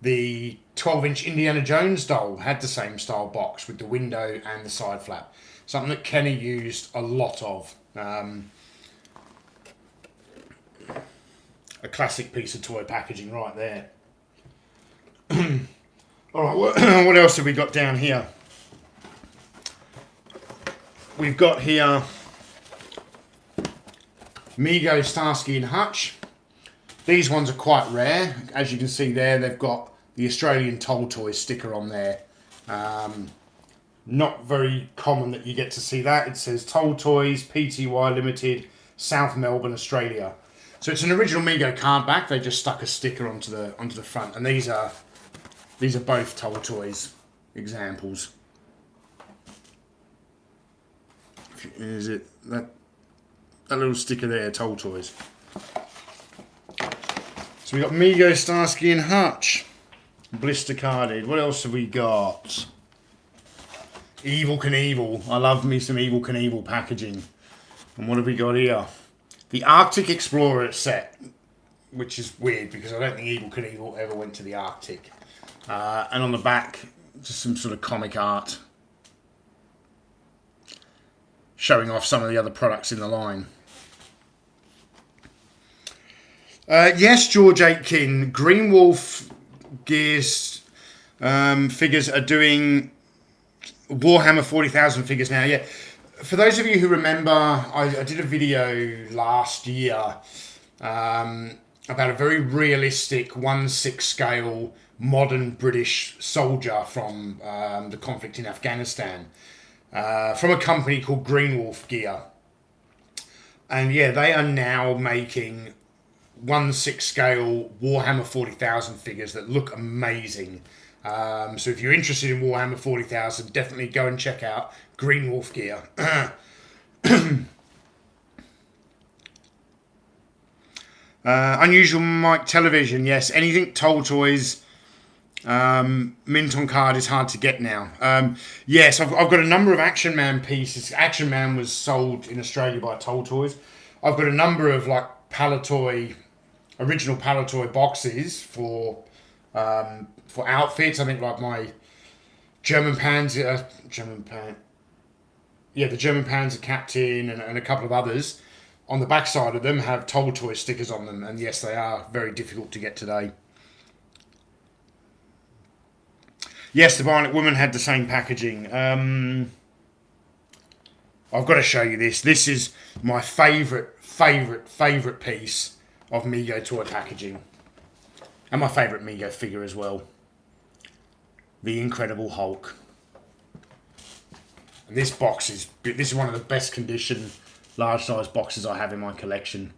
Speaker 1: The 12-inch Indiana Jones doll had the same style box with the window and the side flap. Something that Kenner used a lot of. A classic piece of toy packaging right there. Alright, what else have we got down here? We've got here Mego, Starsky and Hutch. These ones are quite rare. As you can see there, they've got the Australian Toll Toys sticker on there. Not very common that you get to see that. It says Toll Toys, Pty Limited, South Melbourne, Australia. So it's an original Mego card back. They just stuck a sticker onto the front, and these are both Toll Toys examples. Is it that little sticker there, Toll Toys? So we got Mego, Starsky and Hutch, blister carded. What else have we got? Evel Knievel. I love me some Evel Knievel packaging. And what have we got here? The Arctic Explorer set, which is weird because I don't think Evel Knievel ever went to the Arctic. And on the back, just some sort of comic art. showing off some of the other products in the line. Yes, George Aitken, Green Wolf Gears figures are doing Warhammer 40,000 figures now. Yeah, for those of you who remember, I did a video last year about a very realistic 1/6 scale modern British soldier from the conflict in Afghanistan, from a company called Green Wolf Gear. And yeah, they are now making 1/6 scale Warhammer 40,000 figures that look amazing. So if you're interested in Warhammer 40,000, definitely go and check out Green Wolf Gear. Unusual Mike Television, yes. Anything Toll Toys, mint on card is hard to get now. Yes, I've got a number of Action Man pieces. Action Man was sold in Australia by Toll Toys. I've got a number of like Palitoy, original Palitoy boxes for outfits. I think like my German Panzer, the German Panzer Captain and a couple of others. On the back side of them have Toll Toy stickers on them, and yes, they are very difficult to get today. Yes, the Bionic Woman had the same packaging. I've got to show you this. This is my favourite piece of Mego toy packaging. And my favourite Mego figure as well. The Incredible Hulk. And this is one of the best condition large size boxes I have in my collection.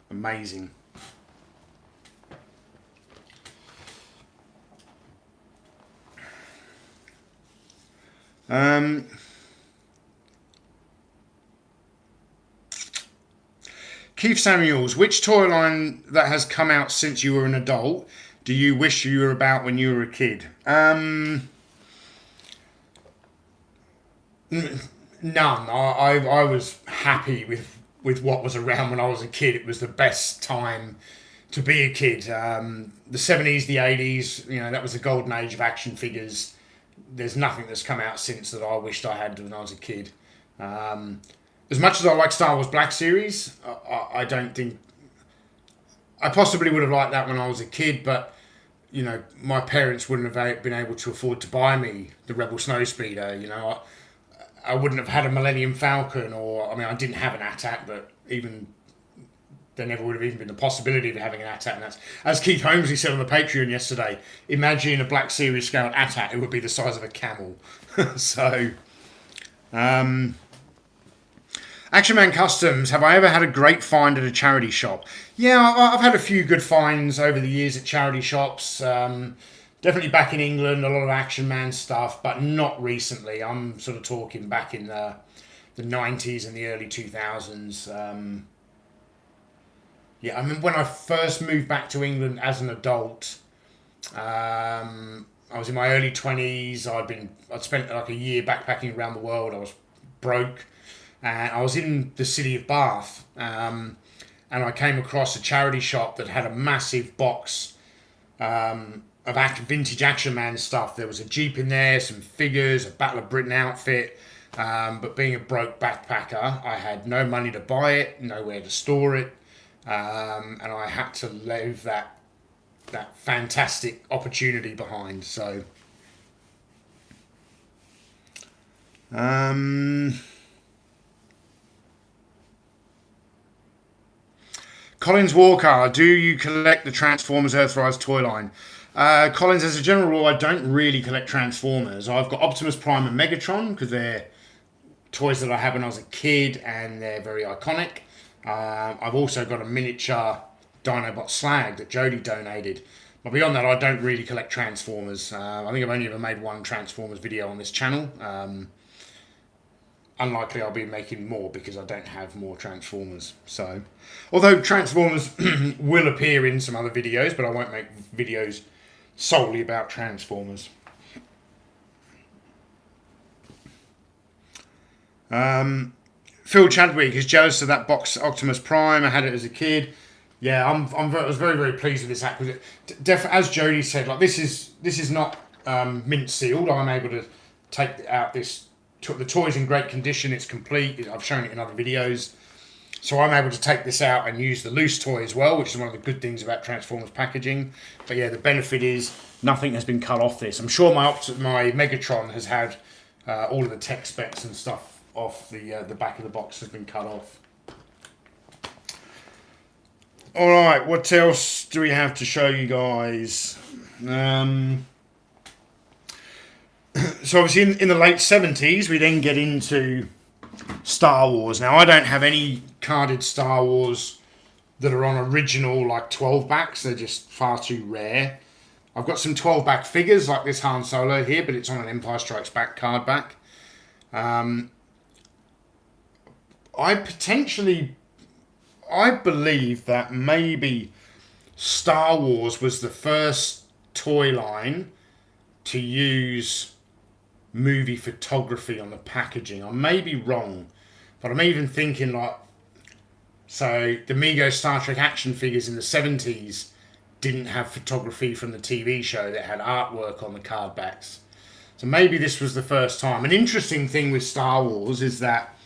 Speaker 1: Amazing. Keith Samuels, which toy line that has come out since you were an adult do you wish you were about when you were a kid? None. I was happy with what was around when I was a kid. It was the best time to be a kid. The 70s, the 80s, that was the golden age of action figures. There's nothing that's come out since that I wished I had when I was a kid. As much as I like Star Wars Black Series, I don't think... I possibly would have liked that when I was a kid, but, my parents wouldn't have been able to afford to buy me the Rebel Snowspeeder. I wouldn't have had a Millennium Falcon, I didn't have an AT-AT, but even... there never would have even been the possibility of having an AT-AT. And that's, as Keith Holmesley said on the Patreon yesterday, imagine a Black Series scale AT-AT, it would be the size of a camel. So... Action Man Customs, have I ever had a great find at a charity shop? Yeah, I've had a few good finds over the years at charity shops. Definitely back in England, a lot of Action Man stuff, but not recently. I'm sort of talking back in the 90s and the early 2000s. When I first moved back to England as an adult, I was in my early 20s. I'd spent like a year backpacking around the world. I was broke. And I was in the city of Bath, and I came across a charity shop that had a massive box of vintage Action Man stuff. There was a Jeep in there, some figures, a Battle of Britain outfit. But being a broke backpacker, I had no money to buy it, nowhere to store it, and I had to leave that fantastic opportunity behind. So. Collins Walker, do you collect the Transformers Earthrise toy line? Collins, as a general rule, I don't really collect Transformers. I've got Optimus Prime and Megatron because they're toys that I had when I was a kid and they're very iconic. I've also got a miniature Dinobot Slag that Jodie donated. But beyond that, I don't really collect Transformers. I think I've only ever made one Transformers video on this channel. Unlikely I'll be making more because I don't have more Transformers. So, although Transformers will appear in some other videos, but I won't make videos solely about Transformers. Phil Chadwick is jealous of that box Optimus Prime. I had it as a kid. Yeah, I was very, very pleased with this acquisition. As Jodie said, like this is not mint sealed. I'm able to take out this. The toy's in great condition. It's complete. I've shown it in other videos. So I'm able to take this out and use the loose toy as well, which is one of the good things about Transformers packaging. But yeah, the benefit is nothing has been cut off this. I'm sure my Megatron has had all of the tech specs and stuff off. The back of the box has been cut off. All right, what else do we have to show you guys? So obviously in the late 70s, we then get into Star Wars. Now, I don't have any carded Star Wars that are on original, like 12 backs. They're just far too rare. I've got some 12 back figures like this Han Solo here, but it's on an Empire Strikes Back card back. I believe that maybe Star Wars was the first toy line to use movie photography on the packaging. I may be wrong, but I'm even thinking like, so the Mego Star Trek action figures in the 70s didn't have photography from the TV show that had artwork on the card backs. So maybe this was the first time. An interesting thing with Star Wars is that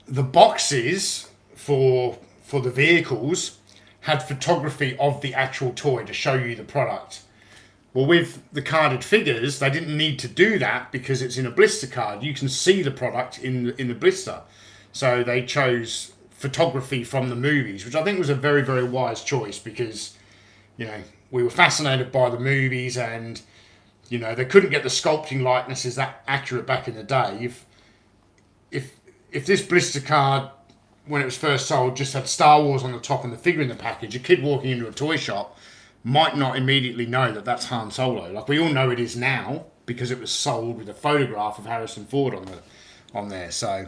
Speaker 1: the boxes for the vehicles had photography of the actual toy to show you the product. Well, with the carded figures, they didn't need to do that because it's in a blister card. You can see the product in the blister. So they chose photography from the movies, which I think was a very, very wise choice because, you know, we were fascinated by the movies and, you know, they couldn't get the sculpting likenesses that accurate back in the day. If this blister card, when it was first sold, just had Star Wars on the top and the figure in the package, a kid walking into a toy shop might not immediately know that that's Han Solo. Like, we all know it is now because it was sold with a photograph of Harrison Ford on there. So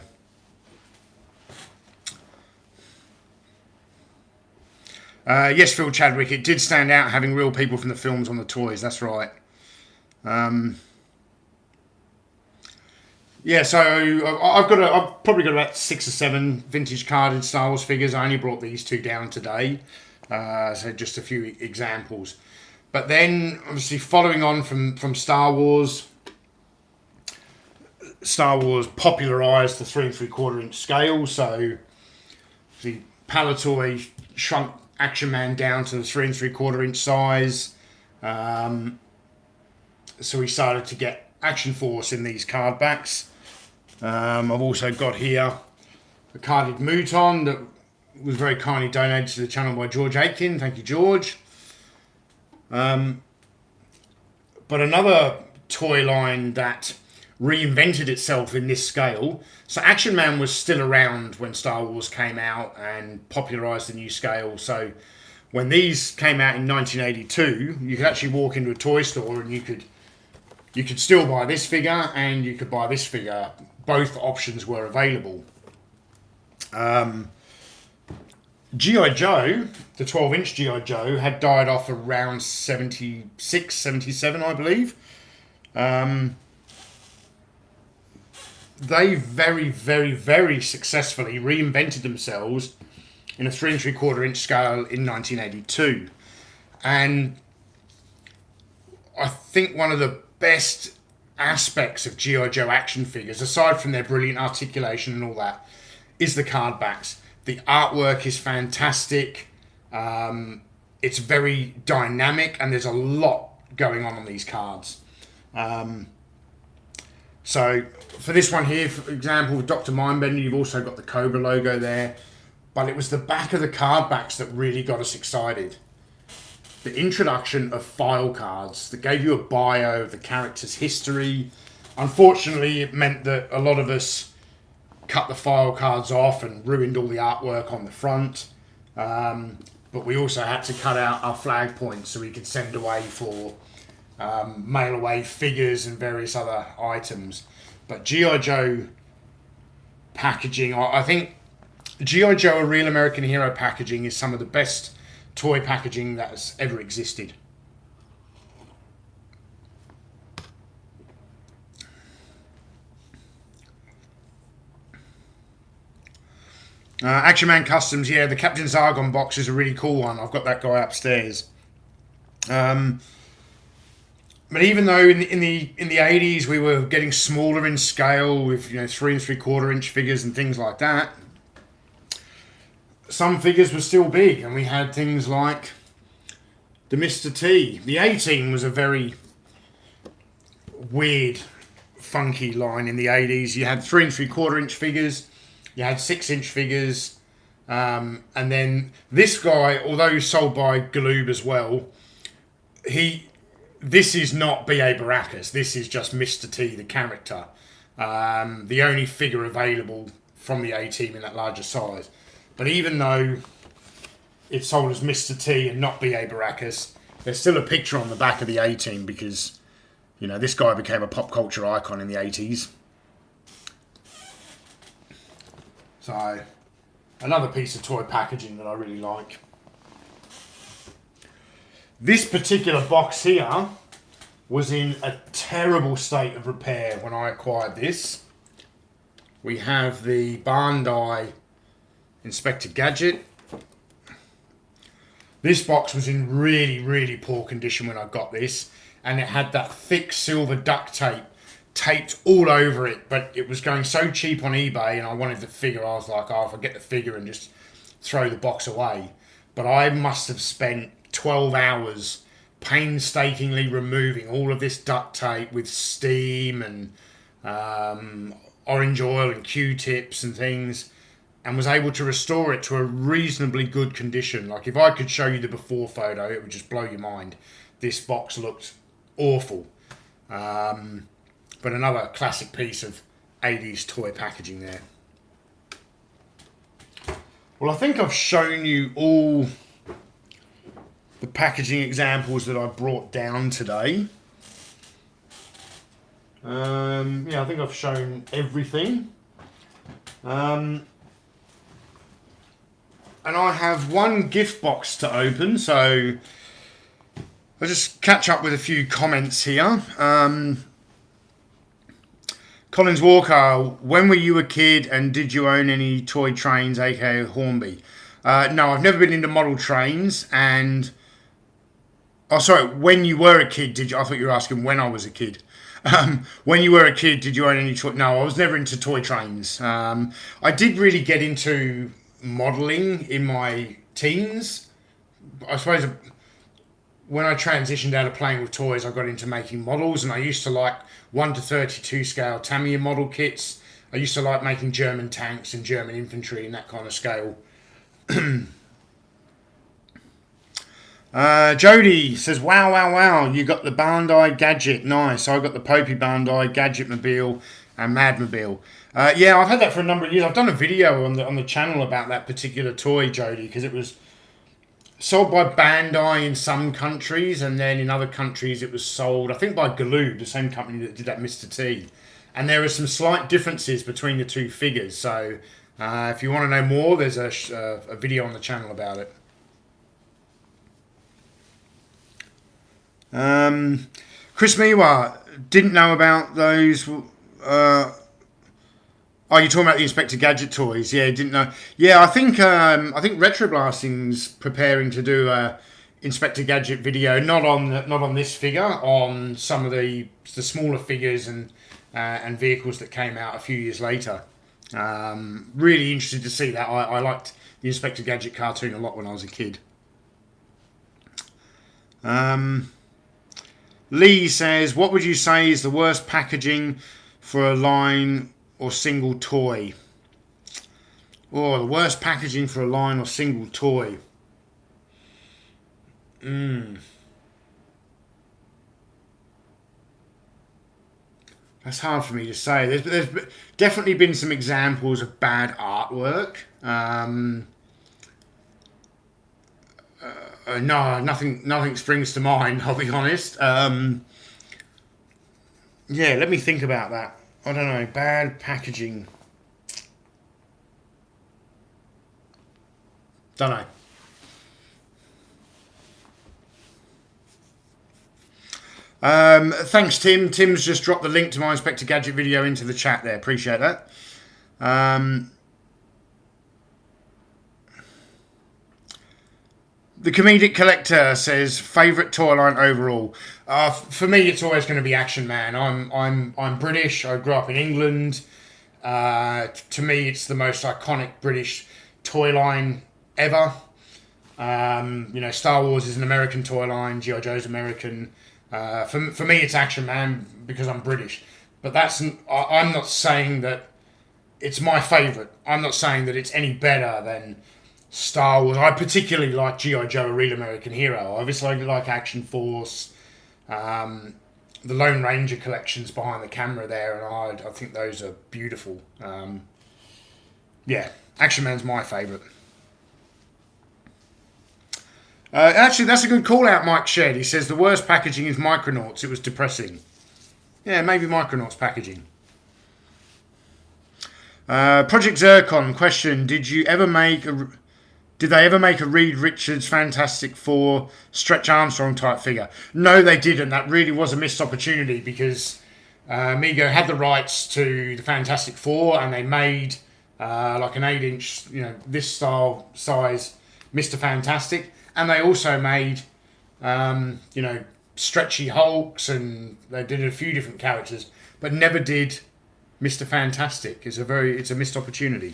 Speaker 1: yes, Phil Chadwick, it did stand out having real people from the films on the toys. That's right. Yeah, so I've probably got about 6 or 7 vintage carded Star Wars figures. I only brought these 2 down today. So just a few examples. But then, obviously, following on from Star Wars popularised the 3 3/4 inch scale. So the Palitoy shrunk Action Man down to the 3 3/4 inch size. So we started to get Action Force in these card backs. I've also got here a carded Mouton that was very kindly donated to the channel by George Aitken. Thank you, George. But another toy line that reinvented itself in this scale. So Action Man was still around when Star Wars came out and popularised the new scale. So when these came out in 1982, you could actually walk into a toy store and you could still buy this figure and you could buy this figure. Both options were available. G.I. Joe, the 12-inch G.I. Joe, had died off around 76, 77, I believe. They very, very, very successfully reinvented themselves in a 3 3/4 inch scale in 1982. And I think one of the best aspects of G.I. Joe action figures, aside from their brilliant articulation and all that, is the card backs. The artwork is fantastic. It's very dynamic, and there's a lot going on these cards. So for this one here, for example, with Dr. Mindbender, you've also got the Cobra logo there. But it was the back of the card backs that really got us excited. The introduction of file cards that gave you a bio of the character's history. Unfortunately, it meant that a lot of us cut the file cards off and ruined all the artwork on the front. But we also had to cut out our flag points so we could send away for mail away figures and various other items. But G.I. Joe packaging, I think G.I. Joe, a Real American Hero packaging, is some of the best toy packaging that has ever existed. Action Man Customs, yeah, the Captain Zargon box is a really cool one. I've got that guy upstairs. But even though in the 80s we were getting smaller in scale with 3 3/4 inch figures and things like that, some figures were still big, and we had things like the Mr. T. The A-Team was a very weird, funky line in the 80s. You had 3 3/4 inch figures, you had 6 inch figures, and then this guy, although he's sold by Galoob as well, this is not B.A. Baracus. This is just Mr. T, the character. The only figure available from the A-Team in that larger size. But even though it's sold as Mr. T and not B.A. Baracus, there's still a picture on the back of the A-Team because, this guy became a pop culture icon in the 80s. So, another piece of toy packaging that I really like. This particular box here was in a terrible state of repair when I acquired this. We have the Bandai Inspector Gadget. This box was in really, really poor condition when I got this, and it had that thick silver duct tape taped all over it, but it was going so cheap on eBay, and I wanted the figure. I was like, if I get the figure and just throw the box away. But I must have spent 12 hours painstakingly removing all of this duct tape with steam and orange oil and Q-tips and things, and was able to restore it to a reasonably good condition. Like, if I could show you the before photo, it would just blow your mind. This box looked awful. But another classic piece of 80s toy packaging there. Well, I think I've shown you all the packaging examples that I brought down today. I think I've shown everything. And I have one gift box to open, so I'll just catch up with a few comments here. Collins Walker, when were you a kid and did you own any toy trains, aka Hornby? No, I've never been into model trains. And oh, sorry, when you were a kid, did you? I thought you were asking when I was a kid. When you were a kid, did you own any toy? No, I was never into toy trains. I did really get into modelling in my teens. I suppose when I transitioned out of playing with toys, I got into making models, and I used to like 1:32 scale Tamiya model kits. I used to like making German tanks and German infantry in that kind of scale. Jody says, wow, you got the Bandai Gadget. Nice. I got the Popey Bandai Gadgetmobile and Madmobile. Yeah, I've had that for a number of years. I've done a video on the channel about that particular toy, Jody, because it was sold by Bandai in some countries, and then in other countries it was sold, I think, by Galoob, the same company that did that Mr. T. And there are some slight differences between the two figures. So if you want to know more, there's a video on the channel about it. Chris Miwa, didn't know about those. Oh, you're talking about the Inspector Gadget toys? Yeah, didn't know. Yeah, I think Retroblasting's preparing to do a Inspector Gadget video, not on this figure, on some of the smaller figures and vehicles that came out a few years later. Really interested to see that. I liked the Inspector Gadget cartoon a lot when I was a kid. Lee says, what would you say is the worst packaging for a line or single toy? Oh, the worst packaging for a line or single toy. That's hard for me to say. There's definitely been some examples of bad artwork. No, nothing springs to mind, I'll be honest. Yeah, let me think about that. I don't know, bad packaging. Don't know. Thanks, Tim. Tim's just dropped the link to my Inspector Gadget video into the chat there. Appreciate that. The comedic collector says favorite toy line overall. For me, it's always going to be Action Man. I'm British. I grew up in England. To me, it's the most iconic British toy line ever. Star Wars is an American toy line. G.I. Joe's American. For me, it's Action Man because I'm British. But I'm not saying that it's my favourite. I'm not saying that it's any better than Star Wars. I particularly like G.I. Joe, a real American hero. Obviously, I like Action Force. The Lone Ranger collections behind the camera there, and I think those are beautiful. Action Man's my favourite. Actually, that's a good call out, Mike Shed. He says the worst packaging is Micronauts. It was depressing. Yeah, maybe Micronauts packaging. Project Zircon question: Did they ever make a Reed Richards Fantastic Four Stretch Armstrong type figure? No, they didn't. That really was a missed opportunity because Mego had the rights to the Fantastic Four, and they made like an 8-inch, this style size Mr. Fantastic, and they also made stretchy Hulks, and they did a few different characters, but never did Mr. Fantastic. It's a missed opportunity.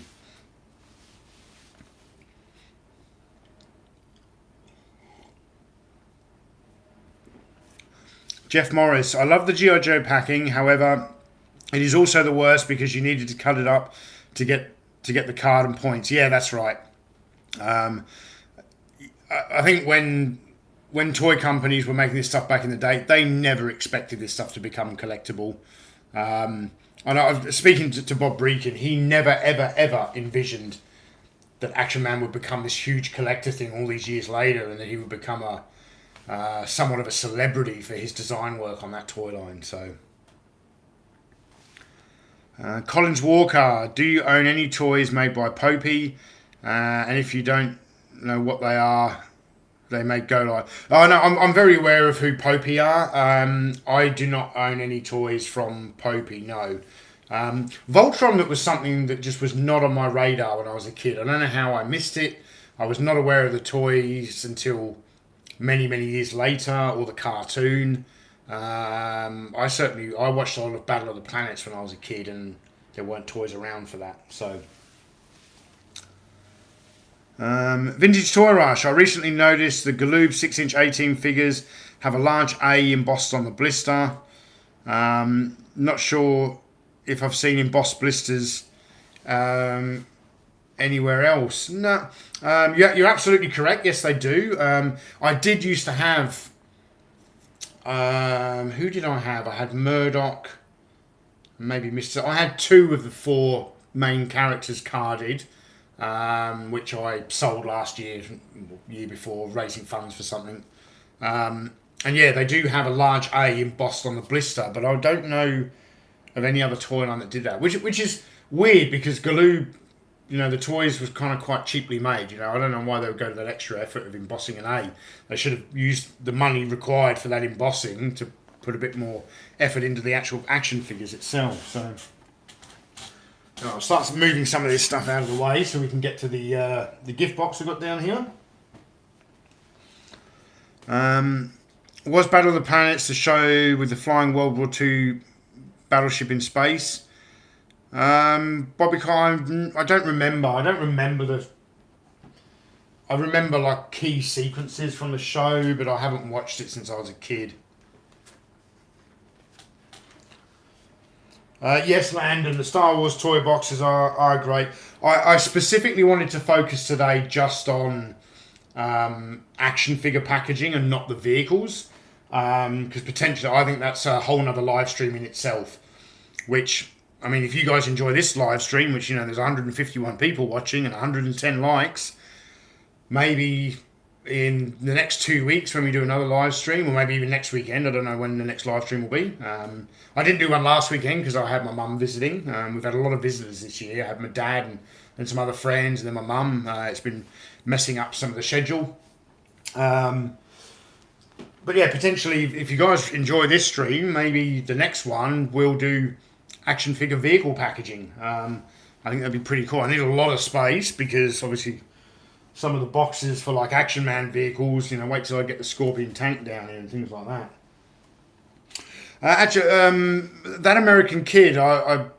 Speaker 1: Jeff Morris, I love the G.I. Joe packing. However, it is also the worst because you needed to cut it up to get the card and points. Yeah, that's right. I think when toy companies were making this stuff back in the day, they never expected this stuff to become collectible. And speaking to Bob Breakin, he never, ever, ever envisioned that Action Man would become this huge collector thing all these years later, and that he would become somewhat of a celebrity for his design work on that toy line. So, Collins Walker, do you own any toys made by Popey? And if you don't know what they are, they make go like. Oh no, I'm very aware of who Popey are. I do not own any toys from Popey. No. Voltron, that was something that just was not on my radar when I was a kid. I don't know how I missed it. I was not aware of the toys until many, many years later, or the cartoon. I watched a lot of Battle of the Planets when I was a kid, and there weren't toys around for that. So, Vintage Toy Rush. I recently noticed the Galoob 6-inch 18 figures have a large A embossed on the blister. Not sure if I've seen embossed blisters anywhere else. No, you're absolutely correct. Yes, they do. I did used to have. Who did I have? I had Murdoch, maybe Mr. I had 2 of the 4 main characters carded, which I sold last year before, raising funds for something. And yeah, they do have a large A embossed on the blister, but I don't know of any other toy line that did that, which is weird because Galoob, the toys was kind of quite cheaply made. I don't know why they would go to that extra effort of embossing an A. They should have used the money required for that embossing to put a bit more effort into the actual action figures itself. So I'll start moving some of this stuff out of the way so we can get to the gift box I've got down here. Was Battle of the Planets the show with the flying World War II battleship in space? Bobby Kine, I don't remember. I remember like key sequences from the show, but I haven't watched it since I was a kid. Yes, Landon, the Star Wars toy boxes are great. I specifically wanted to focus today just on action figure packaging and not the vehicles, because potentially I think that's a whole nother live stream in itself, which, I mean, if you guys enjoy this live stream, which, there's 151 people watching and 110 likes, maybe in the next 2 weeks when we do another live stream, or maybe even next weekend, I don't know when the next live stream will be. I didn't do one last weekend because I had my mum visiting. We've had a lot of visitors this year. I had my dad and some other friends, and then my mum. It's been messing up some of the schedule. But yeah, potentially, if you guys enjoy this stream, maybe the next one we'll do action figure vehicle packaging. I think that'd be pretty cool. I need a lot of space because obviously some of the boxes for like Action Man vehicles. You know, wait till I get the Scorpion tank down here and things like that. Actually, that American kid, I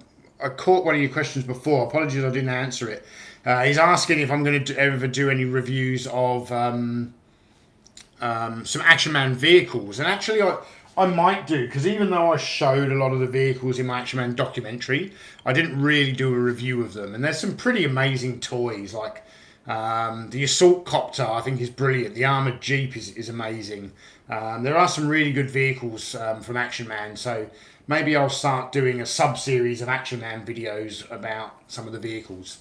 Speaker 1: caught one of your questions before. Apologies, I didn't answer it. He's asking if I'm going to ever do any reviews of some Action Man vehicles, and actually I might do, because even though I showed a lot of the vehicles in my Action Man documentary, I didn't really do a review of them. And there's some pretty amazing toys, like the Assault Copter, I think is brilliant. The Armoured Jeep is amazing. There are some really good vehicles from Action Man, so maybe I'll start doing a sub-series of Action Man videos about some of the vehicles.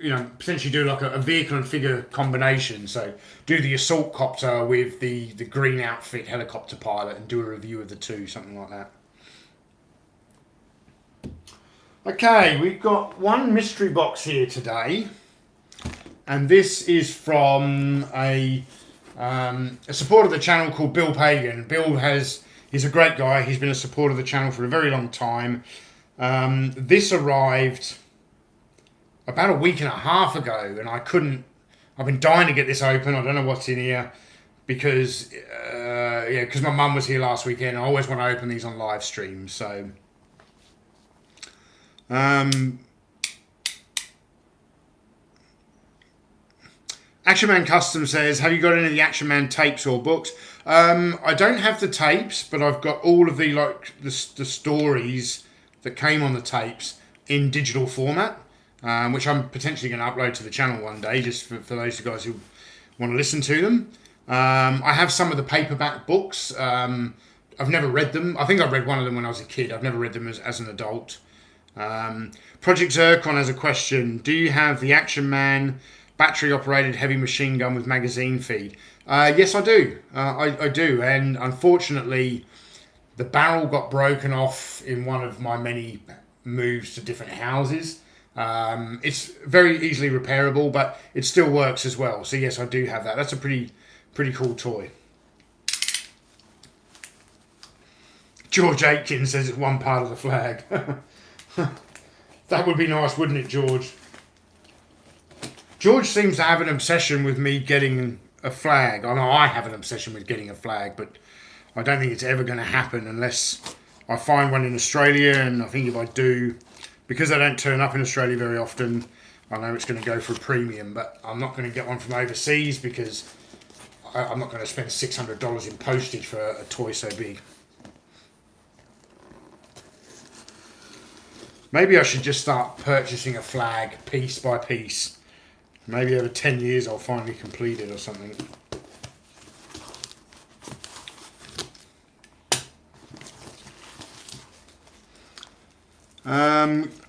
Speaker 1: You know, potentially do like a vehicle and figure combination. So do the Assault Copter with the green outfit helicopter pilot and do a review of the two, something like that. Okay, we've got one mystery box here today, and this is from a supporter of the channel called Bill Pagan. He's a great guy. He's been a supporter of the channel for a very long time. This arrived about a week and a half ago, and I've been dying to get this open. I don't know what's in here because my mum was here last weekend. I always want to open these on live stream. So Action Man Custom says, have you got any of the Action Man tapes or books? I don't have the tapes, but I've got all of the stories that came on the tapes in digital format, which I'm potentially going to upload to the channel one day, just for those guys who want to listen to them. I have some of the paperback books. I've never read them. I think I read one of them when I was a kid. I've never read them as an adult. Project Zircon has a question. Do you have the Action Man battery-operated heavy machine gun with magazine feed? Yes, I do. I do. And unfortunately, the barrel got broken off in one of my many moves to different houses. It's very easily repairable, but it still works as well. So yes, I do have that. That's a pretty cool toy. George Aitkins says it's one part of the flag. That would be nice, wouldn't it, George? George seems to have an obsession with me getting a flag. I know I have an obsession with getting a flag, but I don't think it's ever going to happen unless I find one in Australia. And I think if I do, because I don't turn up in Australia very often, I know it's going to go for a premium. But I'm not going to get one from overseas because I'm not going to spend $600 in postage for a toy so big. Maybe I should just start purchasing a flag piece by piece. Maybe over 10 years I'll finally complete it or something.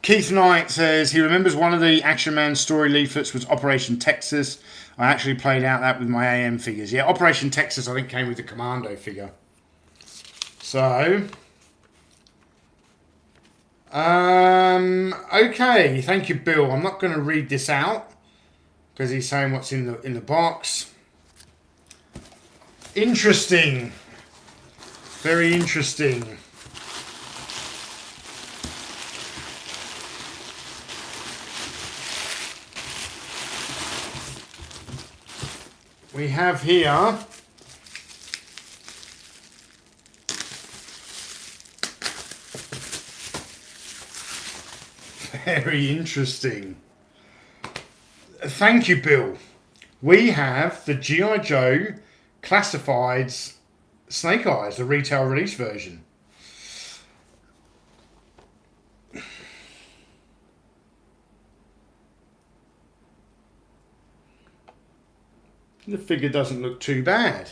Speaker 1: Keith Knight says he remembers one of the Action Man story leaflets was Operation Texas. I actually played out that with my AM figures. Yeah, Operation Texas I think came with the Commando figure. So... okay, thank you, Bill. I'm not going to read this out because he's saying what's in the box. Interesting, very interesting. We have here very interesting. Thank you, Bill. We have the G.I. Joe Classifieds Snake Eyes, the retail release version. The figure doesn't look too bad.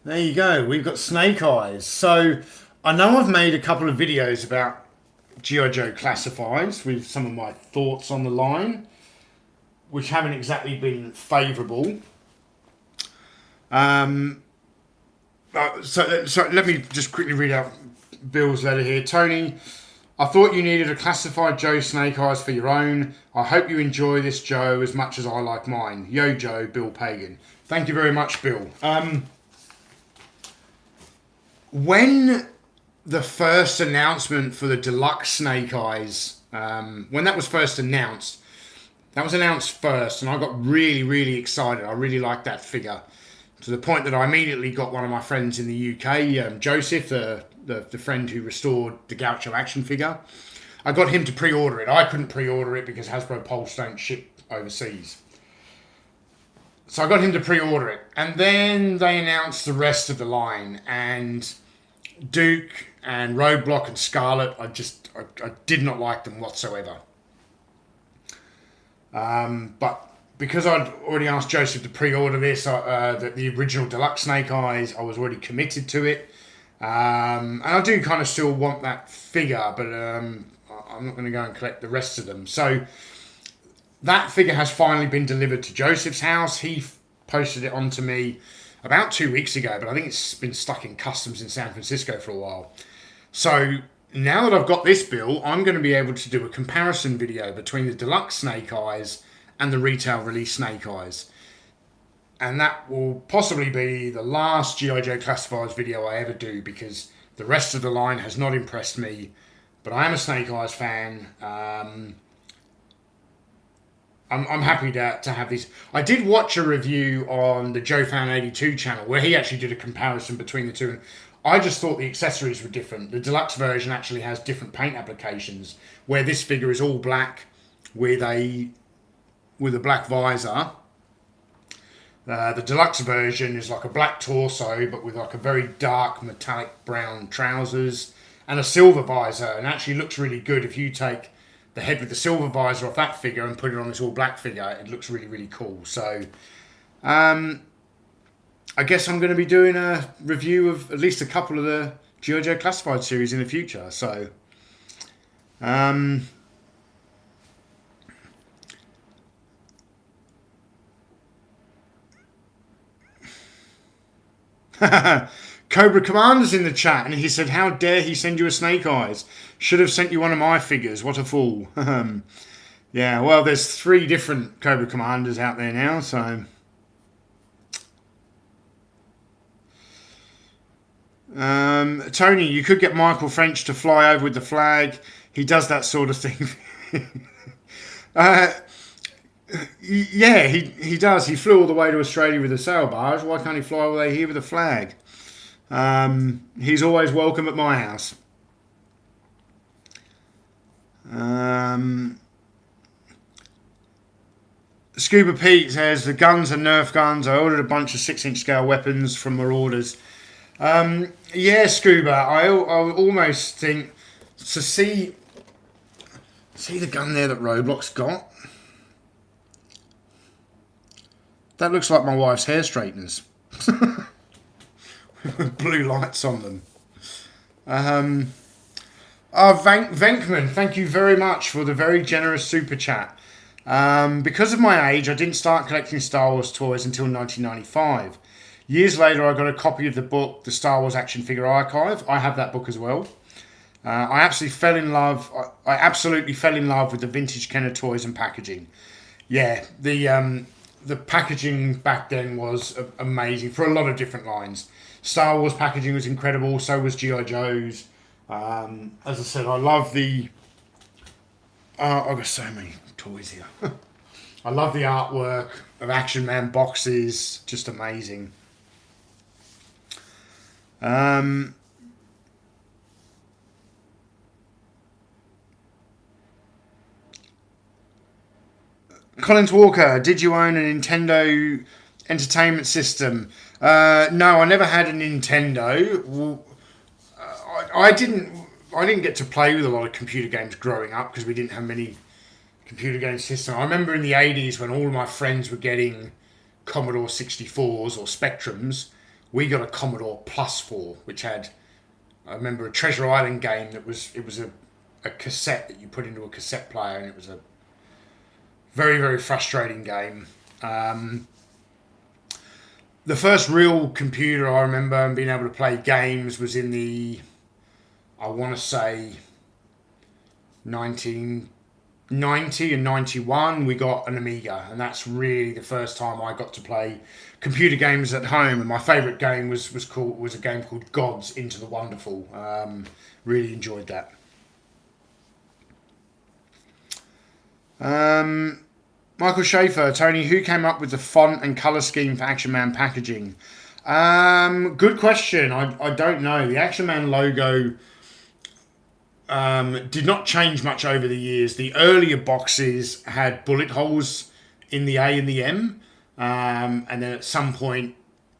Speaker 1: There you go. We've got Snake Eyes. So I know I've made a couple of videos about G.I. Joe Classifieds with some of my thoughts on the line, which haven't exactly been favourable. So let me just quickly read out Bill's letter here. Tony, I thought you needed a classified Joe Snake Eyes for your own. I hope you enjoy this Joe as much as I like mine. Yo Joe, Bill Pagan. Thank you very much, Bill. When the first announcement for the deluxe Snake Eyes, when that was first announced, that was announced first, and I got really, really excited. I really liked that figure, to the point that I immediately got one of my friends in the UK, Joseph, the friend who restored the Gaucho action figure. I got him to pre-order it. I couldn't pre-order it because Hasbro Pulse don't ship overseas. So I got him to pre-order it. And then they announced the rest of the line. And Duke and Roadblock and Scarlet, I did not like them whatsoever. But because I'd already asked Joseph to pre-order this, the original Deluxe Snake Eyes, I was already committed to it. And I do kind of still want that figure, but I'm not going to go and collect the rest of them. So that figure has finally been delivered to Joseph's house. He posted it on to me about 2 weeks ago, but I think it's been stuck in customs in San Francisco for a while. So now that I've got this bill, I'm going to be able to do a comparison video between the Deluxe Snake Eyes and the retail release Snake Eyes. And that will possibly be the last G.I. Joe Classifieds video I ever do, because the rest of the line has not impressed me. But I am a Snake Eyes fan. I'm happy to have these. I did watch a review on the JoeFan82 channel where he actually did a comparison between the two. And I just thought the accessories were different. The deluxe version actually has different paint applications, where this figure is all black with a black visor. The deluxe version is like a black torso, but with like a very dark metallic brown trousers and a silver visor, and actually looks really good. If you take the head with the silver visor off that figure and put it on this all black figure, it looks really, really cool. So I guess I'm going to be doing a review of at least a couple of the G.I. Joe Classified series in the future. So Cobra Commander's in the chat, and he said, how dare he send you a Snake Eyes? Should have sent you one of my figures. What a fool. Yeah, well, there's 3 different Cobra Commanders out there now, so Tony, you could get Michael French to fly over with the flag. He does that sort of thing. Yeah, he does. He flew all the way to Australia with a sail barge. Why can't he fly all the way here with a flag? He's always welcome at my house. Scuba Pete says, the guns are Nerf guns. I ordered a bunch of 6-inch scale weapons from Marauders. Yeah, Scuba, I almost think to see the gun there that Roblox got. That looks like my wife's hair straighteners. With blue lights on them. Venkman, thank you very much for the very generous super chat. Because of my age, I didn't start collecting Star Wars toys until 1995. Years later, I got a copy of the book, The Star Wars Action Figure Archive. I have that book as well. I absolutely fell in love with the vintage Kenner toys and packaging. Yeah, the packaging back then was amazing for a lot of different lines. Star Wars packaging was incredible, so was G.I. Joe's. As I said, I love the... I've got so many toys here. I love the artwork of Action Man boxes, just amazing. Collins Walker, did you own a Nintendo Entertainment System? No, I never had a Nintendo. I didn't get to play with a lot of computer games growing up because we didn't have many computer game systems. I remember in the 80s when all of my friends were getting Commodore 64s or Spectrums, we got a Commodore Plus 4, which had, I remember, a Treasure Island game that was a cassette that you put into a cassette player, and it was a very, very frustrating game. The first real computer I remember and being able to play games was in the, I want to say, 19 90 and 91, we got an Amiga, and that's really the first time I got to play computer games at home. And my favourite game was a game called Gods Into the Wonderful. Really enjoyed that. Michael Schaefer, Tony, who came up with the font and colour scheme for Action Man packaging? Good question. I don't know. The Action Man logo did not change much over the years. The earlier boxes had bullet holes in the A and the M. And then at some point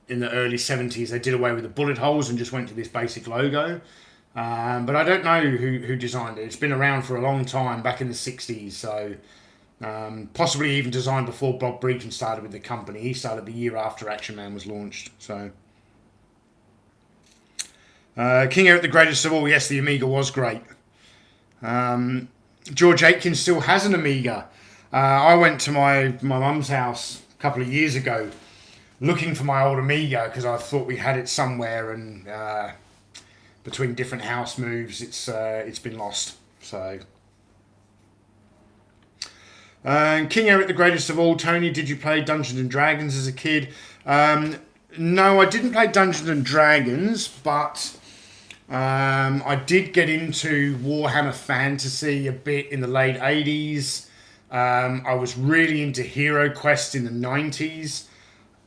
Speaker 1: in the early 70s, they did away with the bullet holes and just went to this basic logo. But I don't know who designed it. It's been around for a long time, back in the 60s. So possibly even designed before Bob Breaton started with the company. He started the year after Action Man was launched. So King Eric the Greatest of All. Yes, the Amiga was great. George Aitken still has an Amiga. I went to my mum's house a couple of years ago looking for my old Amiga because I thought we had it somewhere, and between different house moves, it's been lost. So, King Eric the Greatest of All. Tony, did you play Dungeons and Dragons as a kid? No, I didn't play Dungeons and Dragons, but I did get into Warhammer Fantasy a bit in the late 80s. I was really into Hero Quest in the 90s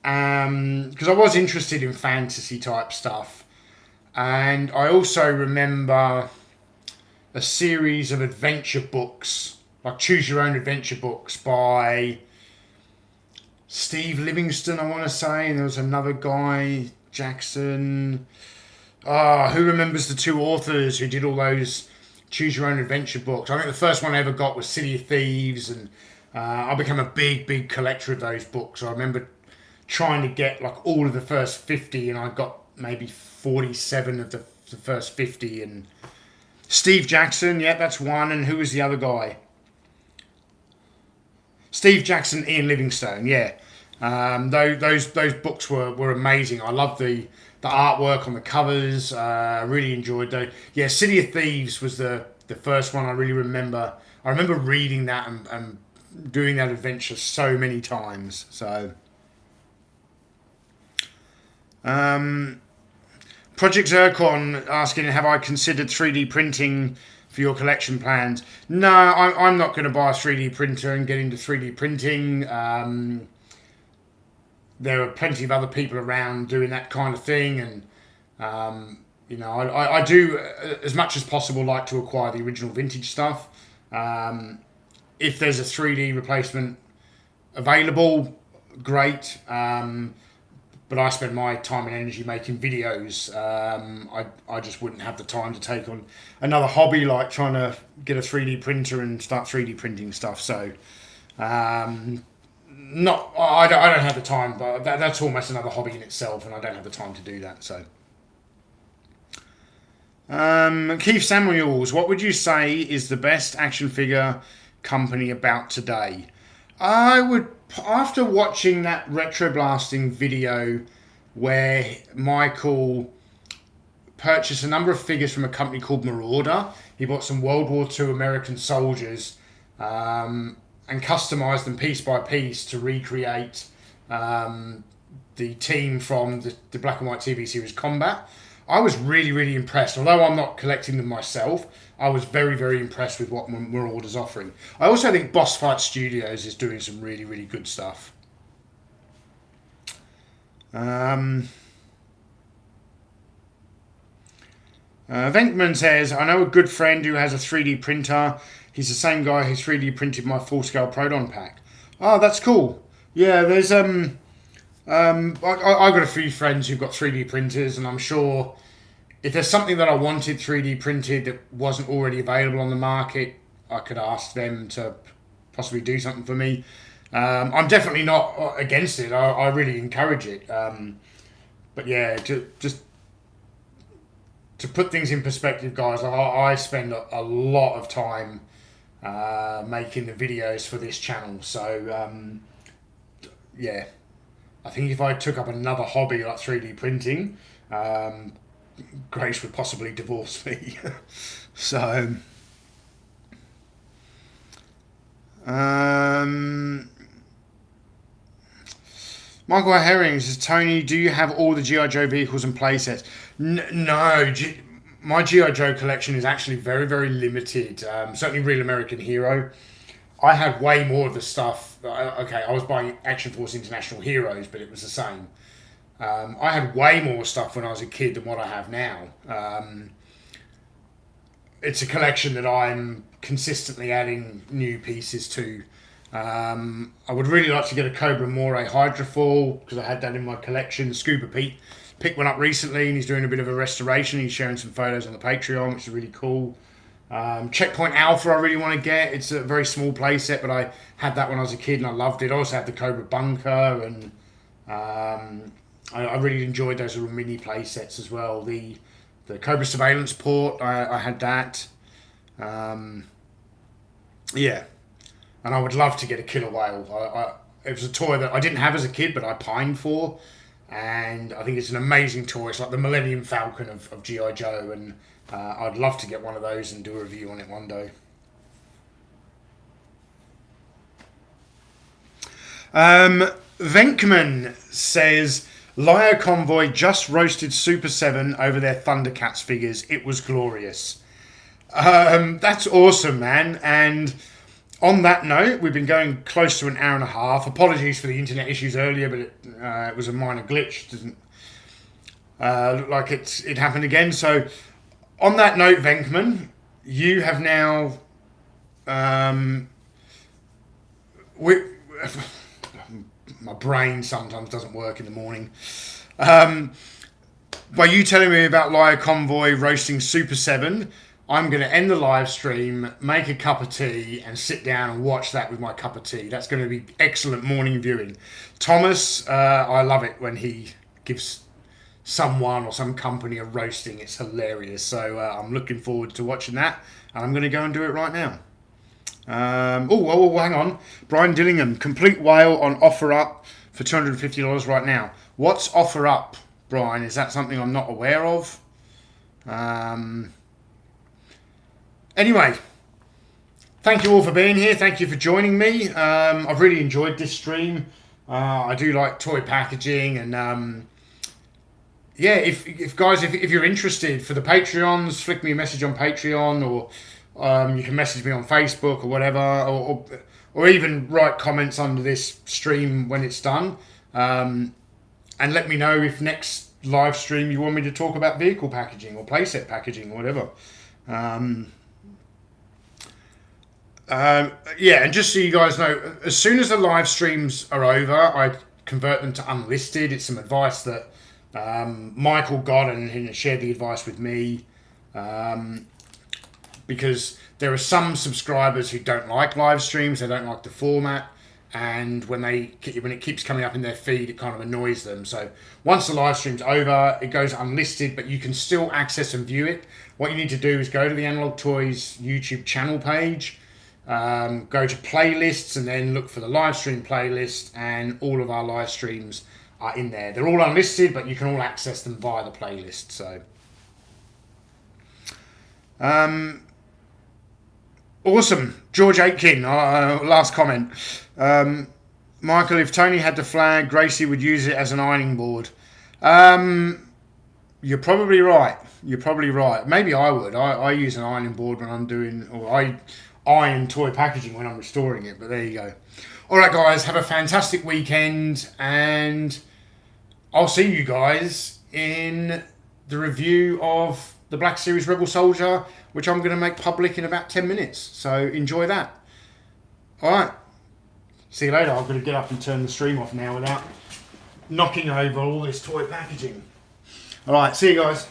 Speaker 1: because I was interested in fantasy type stuff. And I also remember a series of adventure books, like Choose Your Own Adventure books by Steve Livingston, I want to say. And there was another guy, Jackson. Who remembers the two authors who did all those Choose Your Own Adventure books? I think the first one I ever got was City of Thieves, and I became a big collector of those books. I remember trying to get like all of the first 50, and I got maybe 47 of the first 50. And Steve Jackson, yeah, that's one. And who was the other guy? Steve Jackson, Ian Livingstone, yeah. Those books were amazing. I loved the artwork on the covers. Really enjoyed those. Yeah, City of Thieves was the first one I really remember. I remember reading that and doing that adventure so many times. So, Project Zircon asking, have I considered 3D printing for your collection plans? No, I'm not going to buy a 3D printer and get into 3D printing. There are plenty of other people around doing that kind of thing, and I do as much as possible like to acquire the original vintage stuff. If there's a 3D replacement available, great. But I spend my time and energy making videos. I just wouldn't have the time to take on another hobby like trying to get a 3D printer and start 3D printing stuff. So, I don't have the time, but that's almost another hobby in itself, and I don't have the time to do that. So, Keith Samuels, what would you say is the best action figure company about today? I would, after watching that Retro Blasting video where Michael purchased a number of figures from a company called Marauder. He bought some World War II American soldiers and customized them piece by piece to recreate the team from the black and white TV series Combat. I was really impressed. Although I'm not collecting them myself, I was very impressed with what Marauder's offering. I also think Boss Fight Studios is doing some really good stuff. Venkman says, I know a good friend who has a 3D printer. He's the same guy who 3D printed my full-scale Proton pack. Oh, that's cool. Yeah, there's I've got a few friends who've got 3D printers, and I'm sure if there's something that I wanted 3D printed that wasn't already available on the market, I could ask them to possibly do something for me. I'm definitely not against it. I really encourage it. But yeah, just to put things in perspective, guys, I spend a lot of time making the videos for this channel. So yeah, I think if I took up another hobby like 3D printing, Grace would possibly divorce me. So, Michael Herring says, Tony, do you have all the G.I. Joe vehicles and playsets? No. My G.I. Joe collection is actually very, very limited. Certainly Real American Hero. I had way more of the stuff. Okay, I was buying Action Force International Heroes, but it was the same. I had way more stuff when I was a kid than what I have now. It's a collection that I'm consistently adding new pieces to. I would really like to get a Cobra Moray Hydrofall because I had that in my collection. Scuba Pete picked one up recently and he's doing a bit of a restoration. He's sharing some photos on the Patreon, which is really cool. Checkpoint Alpha I really want to get. It's a very small playset, but I had that when I was a kid and I loved it. I also had the Cobra Bunker and I really enjoyed those little mini playsets as well. The Cobra Surveillance Port, I had that. Yeah. And I would love to get a killer whale. It was a toy that I didn't have as a kid, but I pined for. And I think it's an amazing toy. It's like the Millennium Falcon of G.I. Joe. And I'd love to get one of those and do a review on it one day. Venkman says, Lio Convoy just roasted Super 7 over their Thundercats figures. It was glorious. That's awesome, man. And on that note, we've been going close to an hour and a half. Apologies for the internet issues earlier, but it was a minor glitch. It doesn't look like it happened again. So, on that note, Venkman, you have now... my brain sometimes doesn't work in the morning. By you telling me about Lio Convoy roasting Super 7... I'm going to end the live stream, make a cup of tea, and sit down and watch that with my cup of tea. That's going to be excellent morning viewing. Thomas, I love it when he gives someone or some company a roasting. It's hilarious. So I'm looking forward to watching that, and I'm going to go and do it right now. Hang on. Brian Dillingham, complete whale on offer up for $250 right now. What's offer up, Brian? Is that something I'm not aware of? Anyway, thank you all for being here. Thank you for joining me. I've really enjoyed this stream. I do like toy packaging, and yeah, if you're interested for the Patreons, flick me a message on Patreon, or you can message me on Facebook or whatever, or even write comments under this stream when it's done, and let me know if next live stream you want me to talk about vehicle packaging or playset packaging or whatever. Yeah, and just so you guys know, as soon as the live streams are over, I convert them to unlisted. It's some advice that Michael got and shared the advice with me, because there are some subscribers who don't like live streams, they don't like the format, and when it keeps coming up in their feed, it kind of annoys them. So once the live stream's over, it goes unlisted, but you can still access and view it. What you need to do is go to the Analog Toys YouTube channel page, go to playlists, and then look for the live stream playlist, and all of our live streams are in there. They're all unlisted, but you can all access them via the playlist. So awesome. George Aitken, last comment. Michael, if Tony had the flag, Gracie would use it as an ironing board. You're probably right. Maybe I would. I use an ironing board when I'm doing, or I iron toy packaging when I'm restoring it, but there you go. Alright guys, have a fantastic weekend, and I'll see you guys in the review of the Black Series Rebel Soldier, which I'm going to make public in about 10 minutes, so enjoy that. Alright, see you later. I'm going to get up and turn the stream off now without knocking over all this toy packaging. Alright, see you guys.